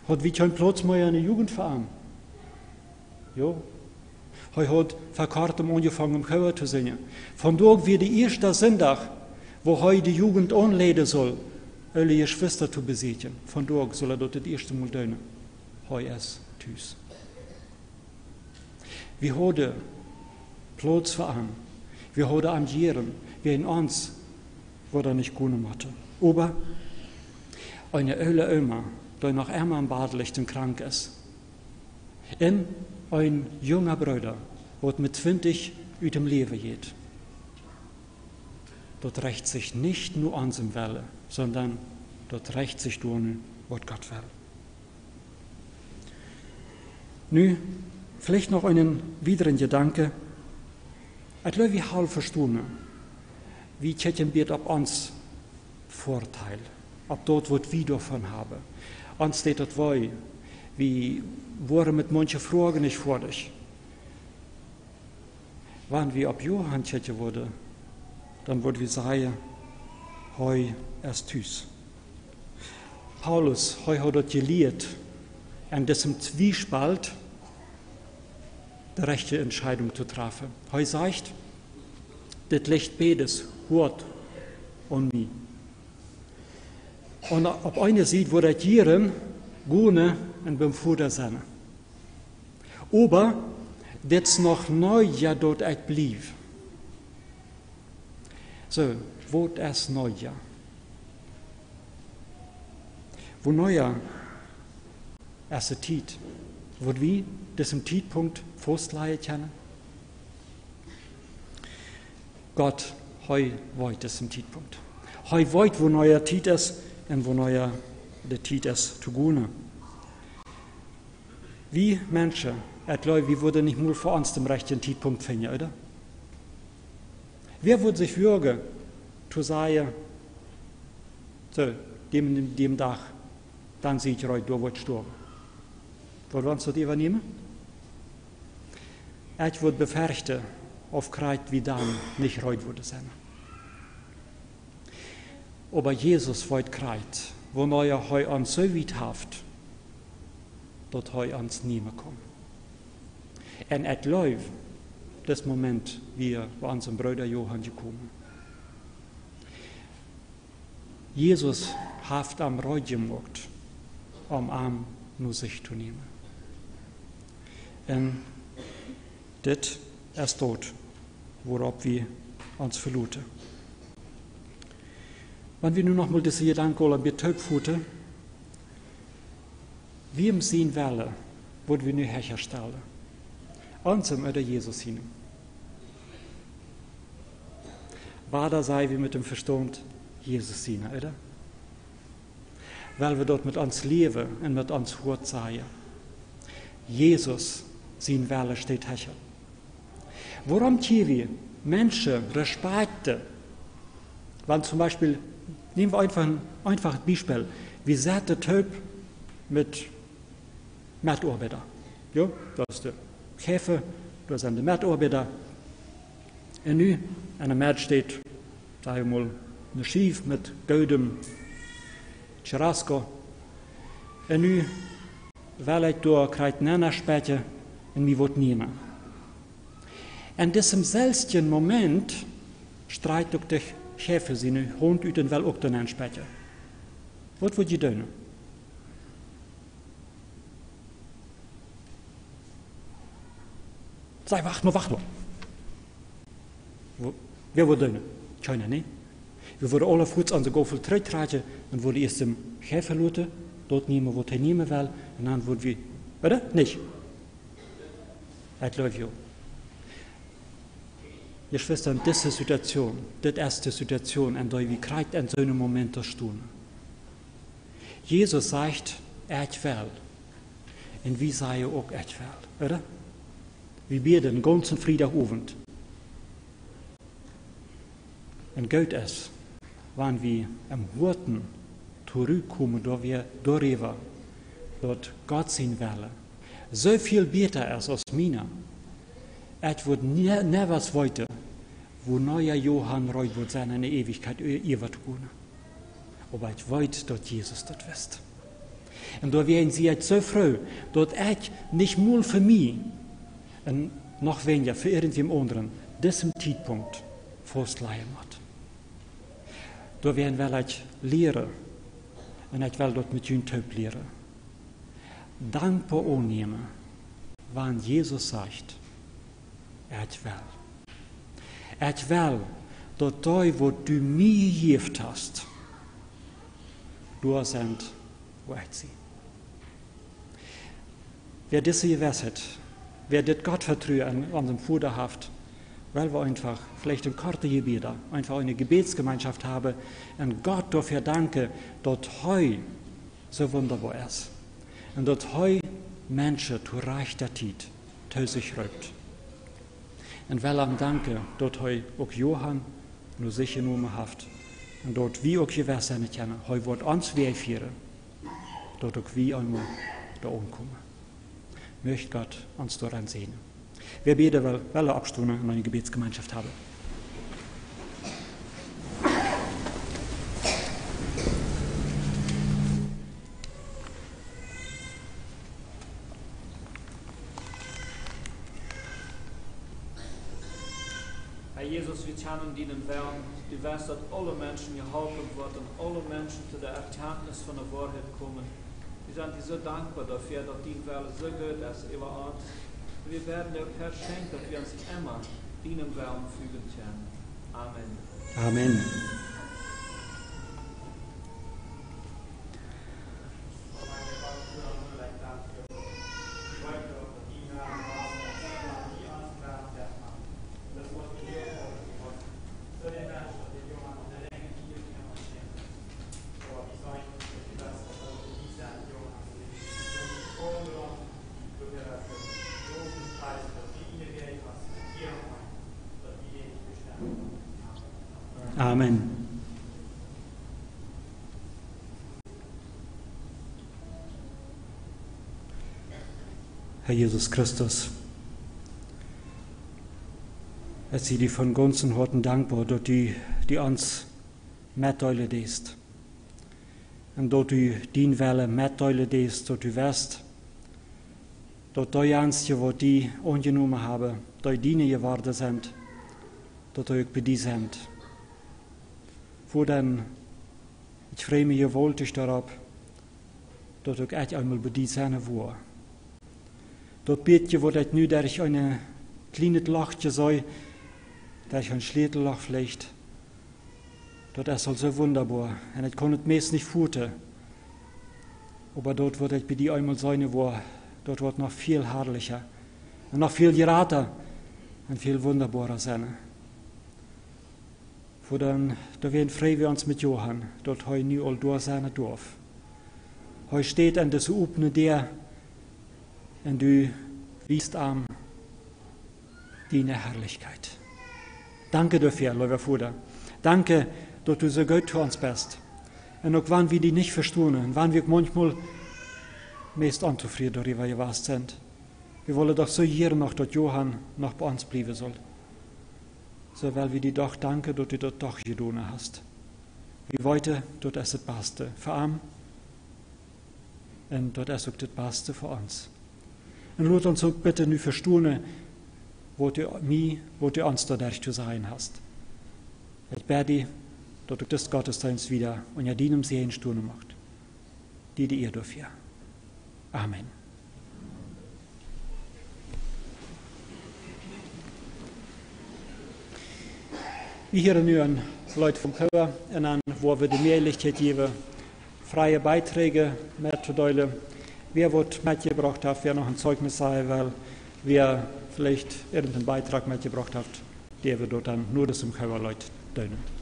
Hat wie keinen Platz mehr in der Jugendverein. Ja. Er hat vor kurzem angefangen, im Chor zu singen. Von dort wird der erste Sonntag, wo er die Jugend anleiten soll, alle Geschwister zu besiegen. Von dort soll er dort das erste Mal tun. Er ist tschüss. Wir haben Platz für ihn. Wir haben Amtieren. Wir in uns, wo er nicht gut hatte. Aber eine ältere Oma, die noch einmal im Bad liegt und krank ist. Und ein junger Bruder, der mit 20 aus dem Leben geht. Dort rächt sich nicht nur an seinem Welle, sondern dort rächt sich tun, was Gott will. Nun, vielleicht noch einen weiteren Gedanke. Het leuk wie half verstaan, wie tjechen biedt op ons Vorteil, op dat wat wir davon haben. Ons steht dat wij, wie worden mit manchen Fragen nicht fertig. Wenn wir op Johann tjechen worden, dann würden wir sagen, hoi erst tüs. Paulus, hoi hat das gelehrt, an diesem Zwiespalt die rechte Entscheidung zu treffen. Hoi sagt, das Licht beides hört an mich. Und auf einer Seite, wo das Jieren gune und beim Vater sein. Aber das noch neu ja dort echt blieb. So, wo es neu ja. Wo neuer erste Zeit, wo wir diesem Zeitpunkt festleihen können. Gott, heu wollt diesem Zeitpunkt. Heu wollt, wo neuer Zeit ist und wo neuer der Zeit ist zu gehen. Wie Menschen, wir würden nicht nur vor uns den rechten Zeitpunkt finden, oder? Wer würde sich würgen, zu sagen, so, dem Tag, dann sehe ich heute, du wirst sterben. Wollen wir uns das übernehmen? Ich würde befürchten, auf Kreuz wie dann nicht heute würde sein. Aber Jesus wollte Kreuz, wo er heute uns so weit haft, dort heute uns nehmen kann. Und es läuft, das Moment, wie bei unserem Bruder Johann gekommen. Jesus hat am Reut gemacht, um Arm nur sich zu nehmen. Und das ist dort, worauf wir uns verluten. Wenn wir nun noch mal diese Gedanken ein bisschen führen, wie im sehen wollen, wo wir nur herstellen. Ansem oder Jesus hin. War da sei wir mit dem Verstand Jesus hin, oder? Weil wir dort mit uns leben und mit uns hört sein. Jesus, sein Welle steht hecher. Warum tun wir Menschen respekten? Wenn zum Beispiel, nehmen wir einfach ein Beispiel, wie sagt der Typ mit Mitarbeiter? Ja, das ist der Käfer, da sind die Mitarbeiter. Und nu, an der Markt steht, sagen wir mal, ein Schiff mit goldem Churrasco. Und nu, weil ich da kriegt einen Spätje und mir wird nehmen. In diesem selben Moment streitet auch der Käfer seine Hund ut und will auch dann Spätje. Was wird ihr tun? Sag, wacht mal. Wer würde tun? Keiner, ne? Wir würden alle Fuß an der Goffel zurücktreten und würden erst dem Käfer lassen, dort nehmen, wo er nehmen will, und dann würden wir, oder? Nicht? Das läuft ja. Ihr Schwestern, diese Situation, die erste Situation, in der wir kriegt in so einem Moment der Stunde. Jesus sagt, ich will. Und wir sagen auch, ich will, oder? Wir beten den ganzen Freitagabend. Und Gott ist, wenn wir am Horten zurückkommen, da wir darüber, dort Gott sein Wille, so viel besser ist als mir. Ich würde nie was weiter, wo neuer Johann reut wird sein in der Ewigkeit, ihr wird tun. Aber ich weiß, dass Jesus das wisst. Und da werden sie jetzt so froh, dass ich nicht nur für mich, und noch weniger für irgendjemand anderen, diesem Zeitpunkt festleihen wird. Da werden wir ich lehren, und ich will dort mit ihnen Töp lehren. Dankbar annehmen, wann Jesus sagt, ich will. Ich will, dass da, wo du mir gegeben hast, du sind, wo ich sie. Wer das gewusst wer das Gott vertrauen an dem Vater hat, weil wir einfach vielleicht ein kurze Gebet, einfach eine Gebetsgemeinschaft haben und Gott dafür danke, dass heu so wunderbar ist und dass heu Menschen zu rechter Zeit zu sich rückt. En wel aan danken dat hij ook Johan nu zich genomen heeft. En dat wie ook gewest zijn het kennen. Hij wordt ons weer vieren. Dat ook wie einmal da omkomen. Möcht Gott uns daran sehen. Wir beten wel abstunden en een Gebetsgemeinschaft hebben. Herr Jesus, wir kennen dienen werden. Du weißt, dass alle Menschen geholfen werden, alle Menschen zu der Erkenntnis von der Wahrheit kommen. Wir sind dir so dankbar dafür, dass die Welt so gut ist über uns. Wir werden dir auch schenken, dass wir uns immer dienen werden fügen können. Amen. Amen. Amen. Herr Jesus Christus, es sind die von ganzem Herzen dankbar, dass du die uns mitteilen lässt. Und dass du dein Wille mitteilen lässt, dass du weißt, dass die Einzige, was die angenommen haben, die deine geworden sind, dass du auch bei dir sind. Voor dan, ik vrees me je woltig daarop, dat ik echt einmal bij die zijn woord. Dat beetje wordt het nu, dat ik een kleines Lachtje zei, dat ik een Schlädellach vielleicht, dat is al so wunderbar. En ik kon het meest niet voeten. Aber dort wordt het bij die einmal zijn woord, dat wordt nog veel herrlicher. En nog veel gerater en veel wunderbarer zijn. Voor dan werden vrij we ons met Johan, dat hij nu al door zijn dorf. Hij steht aan deze opene deur en du wiest aan die Herrlichkeit. Danke dafür, lieber Vater. Danke, dass du so gut zu uns bist. Und auch wenn wir die nicht verstehen, und wenn wir manchmal meist unzufrieden darüber gewesen sind. Wir wollen doch so hier noch, dass Johann noch bei uns bleiben soll. So weil wir dir doch danken, dass du das doch getan hast. Wir wollten, das ist das Beste für ihn und das ist auch das Beste für uns. Und lass uns auch bitte nicht verstehen, wo du uns dadurch zu sein hast. Ich bete dir, dass du das Gottesdienst wieder unter deinem Sehen Stunde macht. Die ihr dafür. Amen. Wir hören nu an Leute vom Chor, und an, wo wir die Möglichkeit geben, freie Beiträge mitzuteilen. Wer wird mitgebracht hat, wer noch ein Zeugnis sagen will, wer vielleicht irgendeinen Beitrag mitgebracht hat, der wird dort dann nur das im Chor Leute teilen.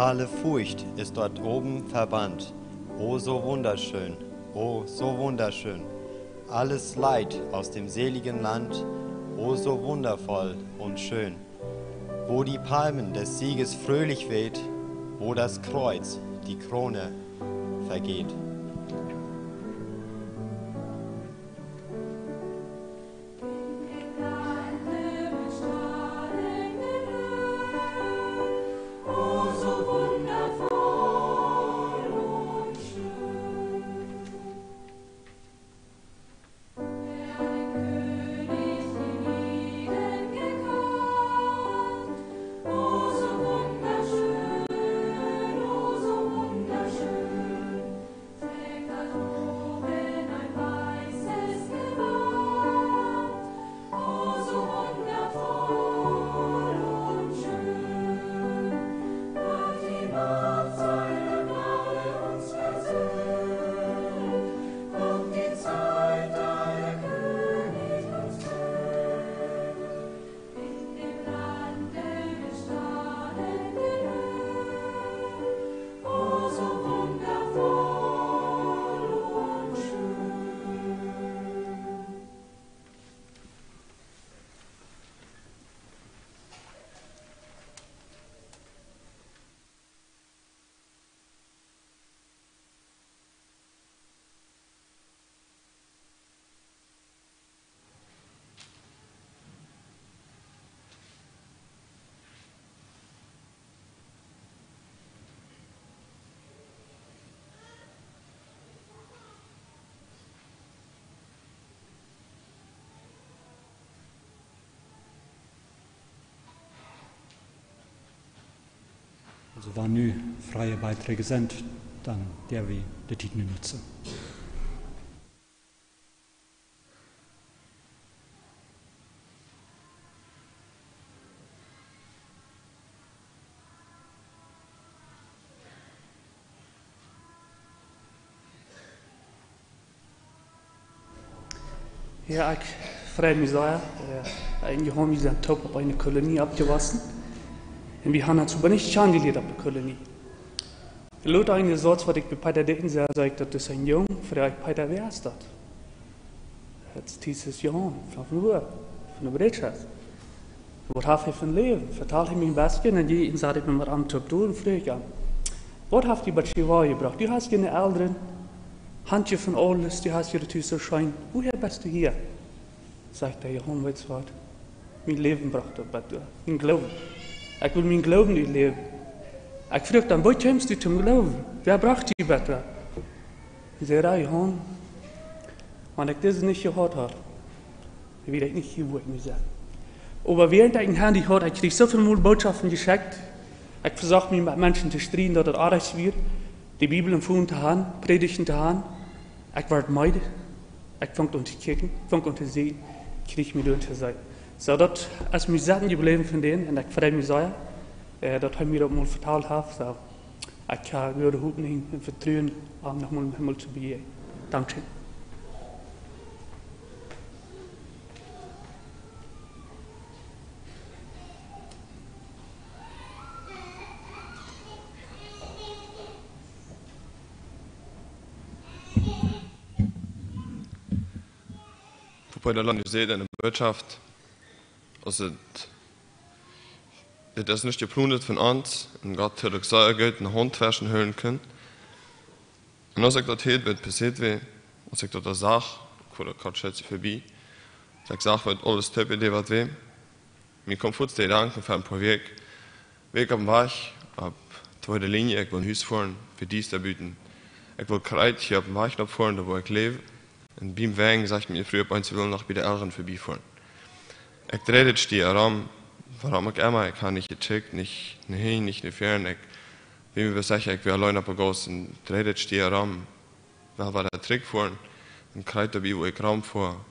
Alle Furcht ist dort oben verbannt. Oh, so wunderschön, oh, so wunderschön. Alles Leid aus dem seligen Land, oh, so wundervoll und schön. Wo die Palmen des Sieges fröhlich weht, wo das Kreuz, die Krone, vergeht. Also wann nu freie Beiträge sind, dann der wir die Titel nutzen. Ja, ik vreet me sehr. Eigentlich haben wir diesen Top auf eine Kolonie abgewassen. Und wir haben dazu aber nicht chandeliert auf der Kolonie. Laut einen Satz, was ich bei Peter Decken sage, das ist ein Jung, fragt Peter, wer ist das? Jetzt dieses Jung, von wo? Von der Bereitschaft. Was hat er für ein Leben? Vertalt er mir ein bisschen und jeden sagt ich mir mal am Top durch und frage an. Was habt ihr bei Chihuahua gebracht? Du hast keine Eltern, Handje von alles, du hast ihre Tüse Schein. Woher bist du hier? Sagt der Jung, weißt du was? Mein Leben braucht er bei dir, mein Glauben. Ich will mein Glauben nicht leben. Ich frage dann, wo kommst du zum Glauben? Wer braucht die besser? Ich sage, ja, Johann, wenn ich das nicht gehört habe, dann will ich nicht hier, wo ich mich sage. Aber während ich ein Handy hatte, ich kriege so viele Botschaften geschickt. Ich versuche mich mit Menschen zu streiten, dass das alles wird. Die Bibel empfohlen zu haben, Predigten zu haben. Ich werde meiden. Ich fange an zu kicken, fange an zu sehen, kriege mich durch zu sein. So, das ist mir Sachen geblieben von denen, und ich freue mich sehr, dass er mir das mal vertalt hat. So, ich würde hoffen und vertrauen, auch nochmal im Himmel zu begehen. Dankeschön. Bei der Land seht eine Wirtschaft, also das ist nicht geplant von uns, und Gott hat gesagt, Geld einen Hund waschen hören können. Und als ich das hört, wird passiert wie, als ich das sage, vor der Karte schätze ich vorbei, als ich sage, wird alles top Idee, was weh. Mir kommt kurz der Gedanke für ein paar Weg auf dem Weg, auf die zweite Linie, ich will ein Haus fahren, für dies da bieten. Ich will Kreuz hier auf dem Weg noch fahren, da wo ich lebe. Und beim Wegen sagt mir früher, ich will noch bei den Eltern vorbeifahren. Ich drehe jetzt die Raum, warum ich immer, ich habe nicht gecheckt, nicht hin, nicht fern. Ich will mir sagen, ich will allein auf der Gas und drehe jetzt die Raum, weil wir der Trick fahren, und kreide dabei, wo ich Raum vor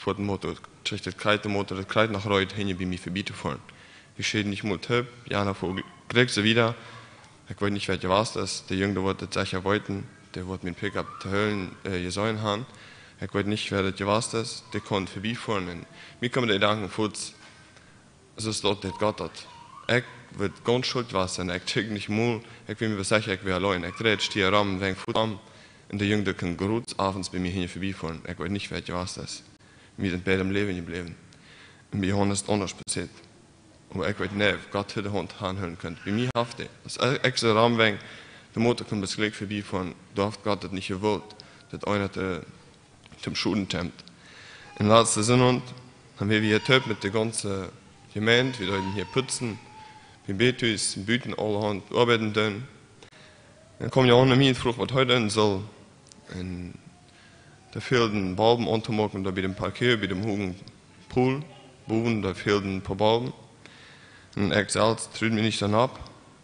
dem Motor, kriege das Kreide Motor, das Kreide nach Reut, hin bei mir vorbeizufahren. Ich stehe nicht mal Tipp, ja, nachher krieg sie wieder. Ich weiß nicht, wer was das, der Junge, der wollte das sicher wollten, der wollte mit dem Pickup zu Höhlen gesäuen haben. Ich weiß nicht, wer das was das, der konnte vorbeifahren. Und mir kommen die Gedanken, Futz, es ist dort, der Gott hat. Ich wird ganz schuld was und ich check nicht mal, ich will mir sicher, ich will allein. Ich drehe jetzt hier rum, wenn ich Fuß am, und der Junge kann gut abends bei mir hier vorbeifahren. Ich weiß nicht, wer was das ist. Wir sind beide im Leben geblieben. Und bei Johannes ist anders passiert. Aber ich weiß nicht, Gott hat die Hand anhören können. Bei mir haft er. Als ich so rum, wenn der Motor kann bis gleich vorbeifahren, darf Gott das nicht gewollt, dass einer zum Schuden kommt. In letzter Sinne haben wir hier Töp mit der ganzen Gemeinde, wir hier putzen, wir beten, büten allerhand arbeiten tun. Dann kommen ja auch noch mit, was heute tun soll. Und da fehlten Balben untermachen, da bei dem Parkett, bei dem hohen Pool, boven, da fehlten ein paar Balben. Und ich selbst trüd mich nicht dann ab,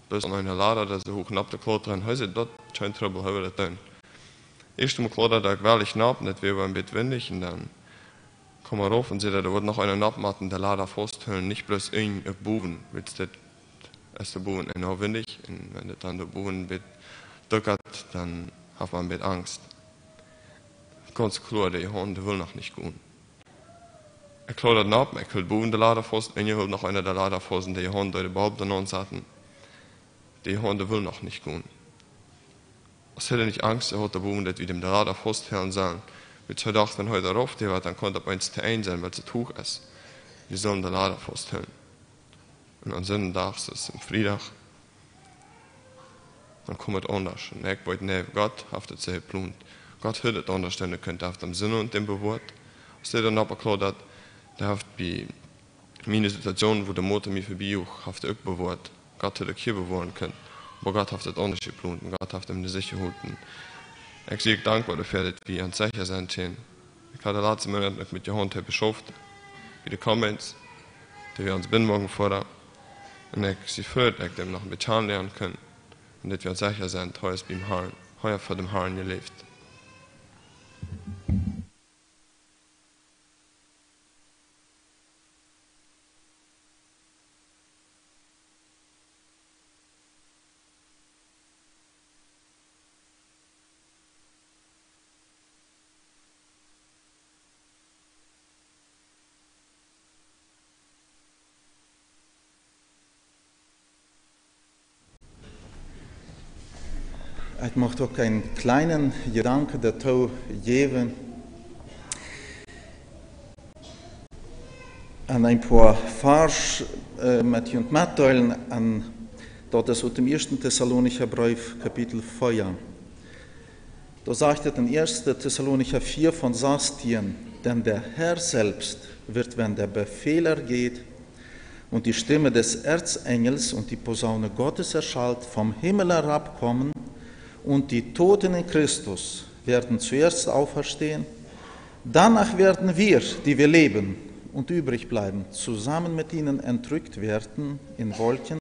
bis an einer Lader, da so hoch knapp der Klot dran, heute dort scheint Trouble, habe ich das tun. Erst einmal Klot, da weil ich knapp, nicht wir waren Bett windig, und dann kommen wir rauf und sehen, da wird noch einer abmachen, der Lader festhören, nicht bloß ein Boven, weil das ist der Boven enorm windig, und wenn das dann der Boven Bett drückt, dann hat man mit Angst. Ganz klar, der Hund will noch nicht gehen. Ich klaue das ab, ich will Boven der Lader fest, und ich will noch einer der Lader fest, und der Hund, der überhaupt dann uns hatten, der Hund will noch nicht gehen. Es hätte nicht Angst, hat der Boven, dass wir dem der Lader festhören sollen. Wenn ich dachte, wenn heute darauf der wird, dann konnte er eins zu ein sein, weil es hoch ist. Wir sollen der Lader festhören. Und am Sonnentag ist es im Freitag. Dann kommt es anders. Und ich wollte nicht, Gott hat es sehr geplant. Gott hat es anders stellen können, auf dem Sinne und dem Bewort. Es ist dann aber klar, dass der bei meiner Situation, wo der Motor mich vorbei hat, auch bewahrt. Gott hat es hier bewahren können. Aber Gott hat es anders geplant. Gott hat ihm sicher gehalten. Ich bin dankbar dafür, dass wir uns sicher sind. Ich hatte letzte Monat mit Johann beschäftigt, bei den Comments, die wir uns morgen fordern. Und ich bin froh, dass ich dem noch ein bisschen lernen kann. Und dass wir uns sicher sind, heute ist beim Herrn, heute vor dem Herrn gelebt. Ich möchte auch einen kleinen Gedanken dazu geben. An ein paar Vers mit und mitteilen, dort ist aus dem 1. Thessalonicher Brief, Kapitel 4. Da sagt er in 1. Thessalonicher 4 von 16, denn der Herr selbst wird, wenn der Befehl ergeht und die Stimme des Erzengels und die Posaune Gottes erschallt, vom Himmel herabkommen, und die Toten in Christus werden zuerst auferstehen. Danach werden wir, die wir leben und übrig bleiben, zusammen mit ihnen entrückt werden in Wolken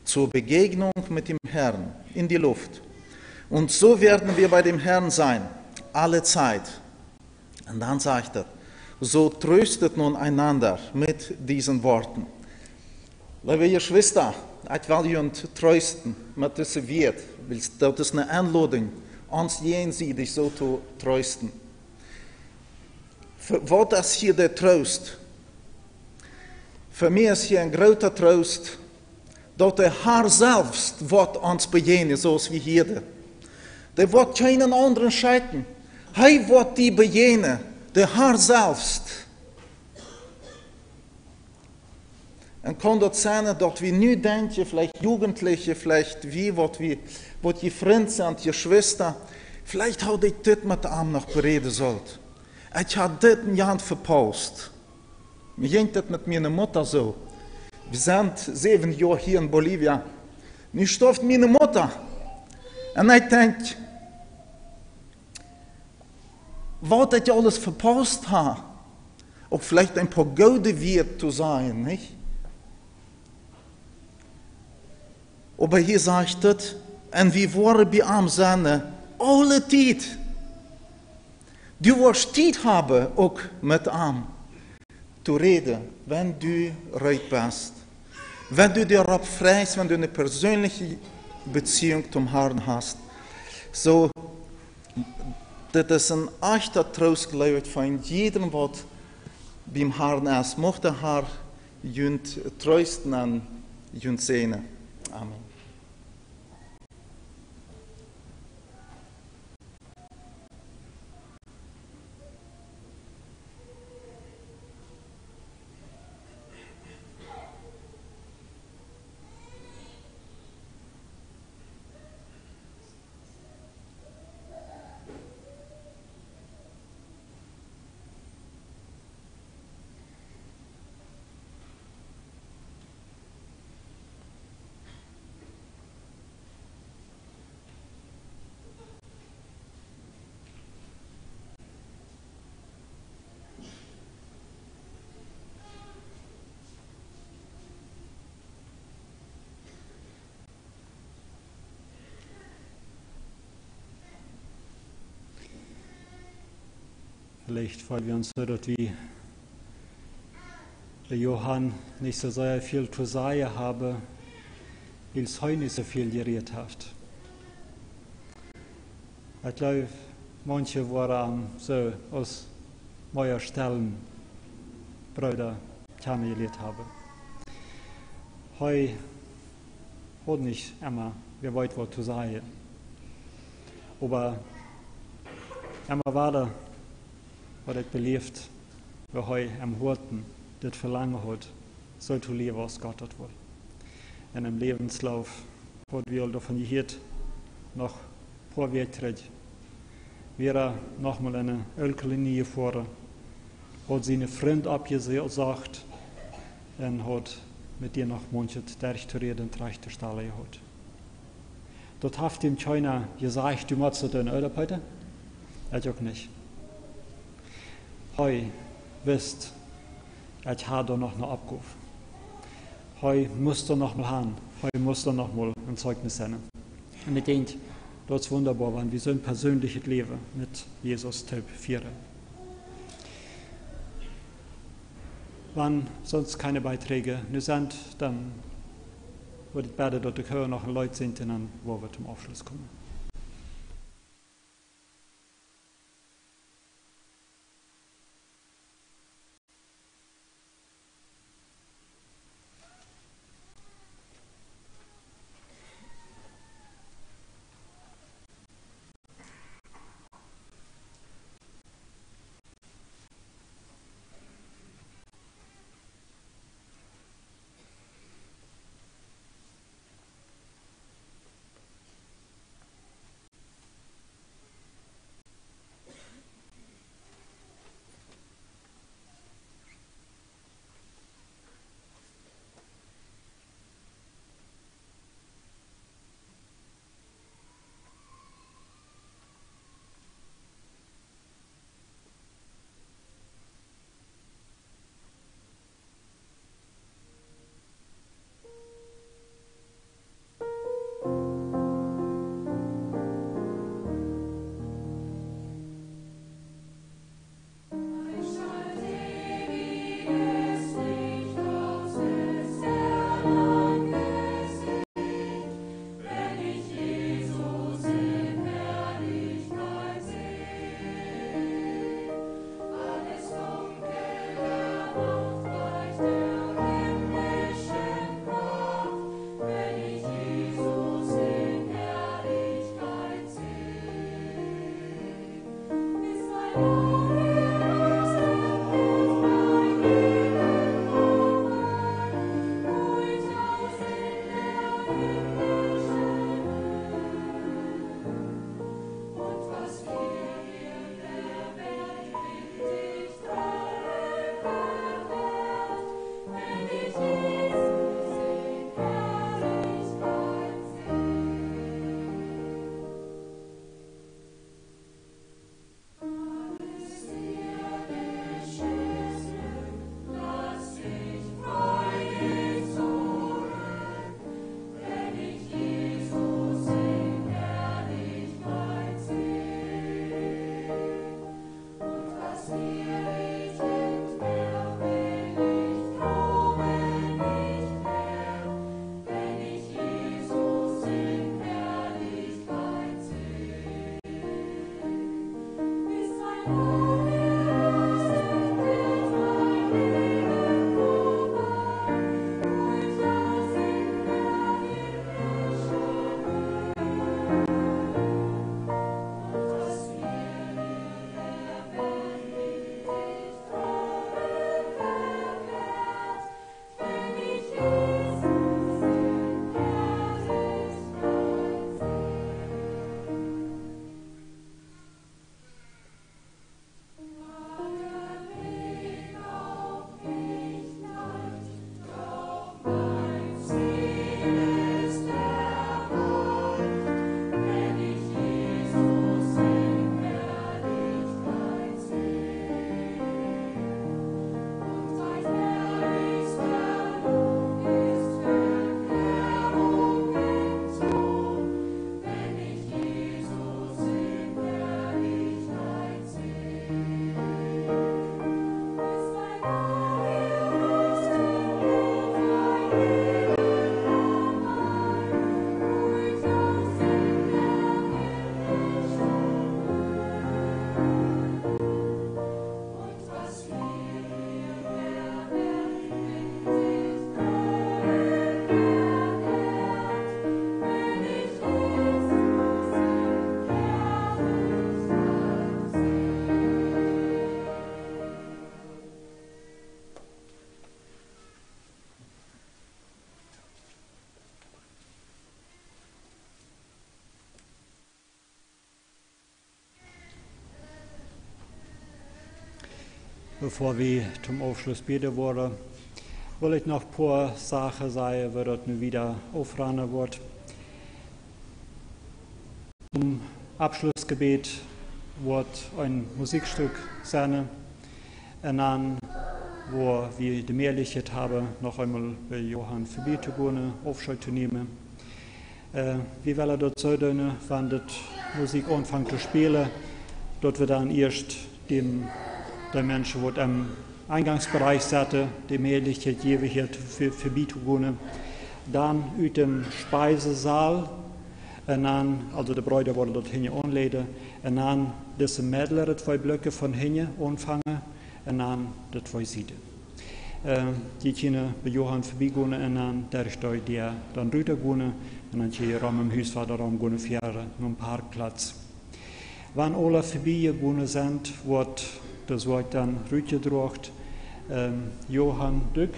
zur Begegnung mit dem Herrn in die Luft. Und so werden wir bei dem Herrn sein, alle Zeit. Und dann sagt er, so tröstet nun einander mit diesen Worten. Liebe Geschwister, ich will euch trösten mit diesem Wort. Das ist eine Einladung, uns jenseitig so zu trösten. Was ist hier der Trost? Für mich ist hier ein großer Trost, dass der Herr selbst wird uns begegnen, so wie hier. Der wird keinen anderen schenken. Er wird die begegnen, der Herr selbst. Und kann das sein, dass wir nu denken, vielleicht Jugendliche, vielleicht wie, was die Freunde sind, die Schwester, vielleicht habe ich das mit ihm noch bereden sollt. Ich habe das ein Jahr verpasst. Mir ging das mit meiner Mutter so. Wir sind 7 Jahre hier in Bolivien. Nu stirbt meine Mutter. Und ich denke, was ich alles verpasst habe, auch vielleicht ein paar gute Werte zu sein, nicht? Aber hier sagt es, und wir wollen bei ihm sein, alle Zeit. Du wirst Zeit haben, auch mit ihm zu reden, wenn du reif bist. Wenn du dir freust, wenn du eine persönliche Beziehung zum Herrn hast. So, das ist ein echter Trost, glaube ich, von jedem, was beim Herrn ist. Mochte der Herr jünd trösten und segnen. Amen. Vielleicht, weil wir uns so dort wie der Johann nicht so sehr viel zu sagen habe, weil es heute nicht so viel geredet hat. Ich glaube, manche waren so aus meiner Stellen Brüder kennengelernt haben. Heute hat nicht immer, wer weiß, was zu sagen. Aber immer weiter, was ich belebt, wer heute am Horten das Verlangen hat, so zu leben, was Gott das will. In einem Lebenslauf hat wir davon gehört, noch ein paar Jahre wäre nochmal in eine Ölkolonie gefahren, hat seine Freund abgesagt und hat mit ihr noch manche durchzureden und rechte Stelle gehabt. Dort hat ihm keiner gesagt, du machst das oder heute? Ich auch nicht. Heu wisst, ich habe da noch eine Abgabe. Heu musst du noch mal haben. Heu musst du noch mal ein Zeugnis senden. Und ich denke, das ist wunderbar, wenn wir so ein persönliches Leben mit Jesus führen. Wenn sonst keine Beiträge nur sind, dann würde ich beten, dass die Chöre noch Leute sind, dann wo wir zum Abschluss kommen. Bevor wir zum Aufschluss beten wollen, will ich noch ein paar Sachen sagen, wie das nun wieder aufrennen wird. Zum Abschlussgebet wird ein Musikstück sein, und dann, wo wir die Möglichkeit haben, noch einmal bei Johann Verbietugune Aufschluss zu nehmen. Wir wollen dort so tun, wenn die Musik anfängt zu spielen, dort wir dann erst dem Menschen, die am Eingangsbereich sitzen, die Möglichkeit geben, hier für Verbietugune. Dann aus dem Speisesaal, und dann, also die Bräuter wollen dort hinten anlegen, und dann diese mittlere 2 Blöcke von hinten anfangen, und dann die 2 Seiten. Die können bei Johann vorbeigehen, und dann steht der dann runtergehen, und dann hier Raum im Haus, Raum gehen fahren, mit dem Parkplatz. Wenn alle vorbeigegangen sind, wird das Wort dann rübergebracht. Johann Dück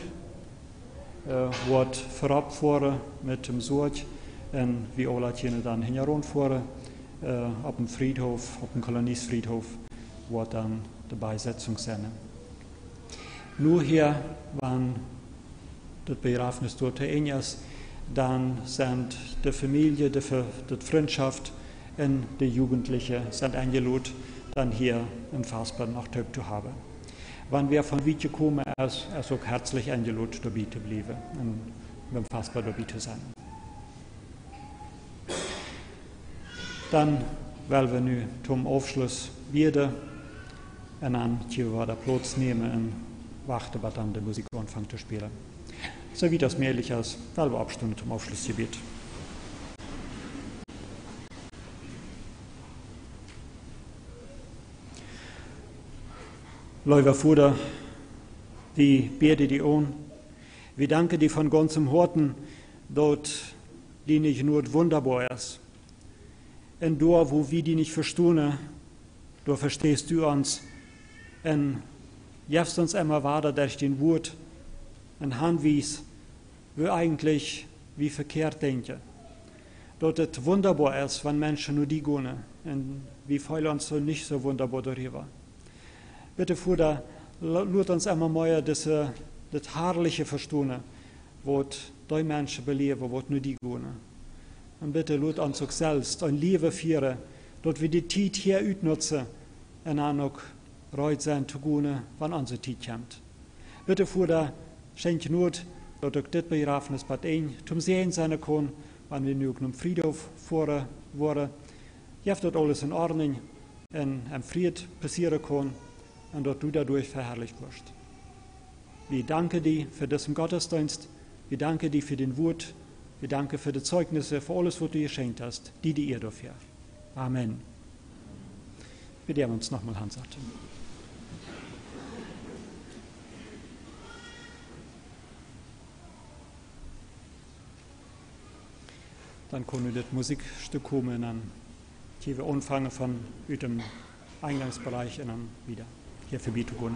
wird vorabfahren mit dem Sorg, und wir alle können dann hinterherfahren auf dem Friedhof, auf dem Koloniesfriedhof, wird dann die Beisetzung sein. Nur hier, wenn das Begräbnis dort ist, dann sind die Familie, die Freundschaft und die Jugendlichen sind eingeladen, dann hier in Fassbad noch Töp zu haben. Wenn wir von Wietje kommen, ist auch herzlich eingeladen, dabei zu bleiben und beim Fassbad dabei zu sein. Dann wollen wir nun zum Aufschluss wieder und dann können wir den Platz nehmen und warten, bis dann die Musik anfängt zu spielen. So wie das möglich ist, wollen wir abstimmen zum Aufschlussgebet. Lieber Vater, wir beten dich an. Wir danken dir von ganzem Herzen, dort die nicht nur wunderbar ist. Und dort, wo wir die nicht verstehen, da verstehst du uns. Und gibst uns immer weiter durch den Wort und Handwies, wo eigentlich wie verkehrt denken. Dort es wunderbar ist, wenn Menschen nur die gehen. Und wir fühlen uns so nicht so wunderbar darüber. Bitte, Vater, lasst uns immer mehr das herrliche verstehen, was die Menschen beleben, was nur die gehen. Und bitte, lasst uns auch selbst ein Leben führen, dort wir die Zeit hier utnutzen und dann auch bereit sein zu gehen, wenn unsere Zeit kommt. Bitte, Vater, schenk Not, dass auch das Begräbnis bei Ihnen zum Sehen sein kann, wenn wir nur am Friedhof fahren wollen. Gebt dort alles in Ordnung und am Fried passieren kann und dass du dadurch verherrlicht wirst. Wir danken dir für diesen Gottesdienst, wir danken dir für den Wort, wir danken für die Zeugnisse, für alles, was du geschenkt hast, die ihr dafür. Amen. Wir werden uns nochmal Hansat. Dann können wir das Musikstück kommen und dann hier wir anfangen von dem Eingangsbereich und dann wieder hier vorbei zu gehen.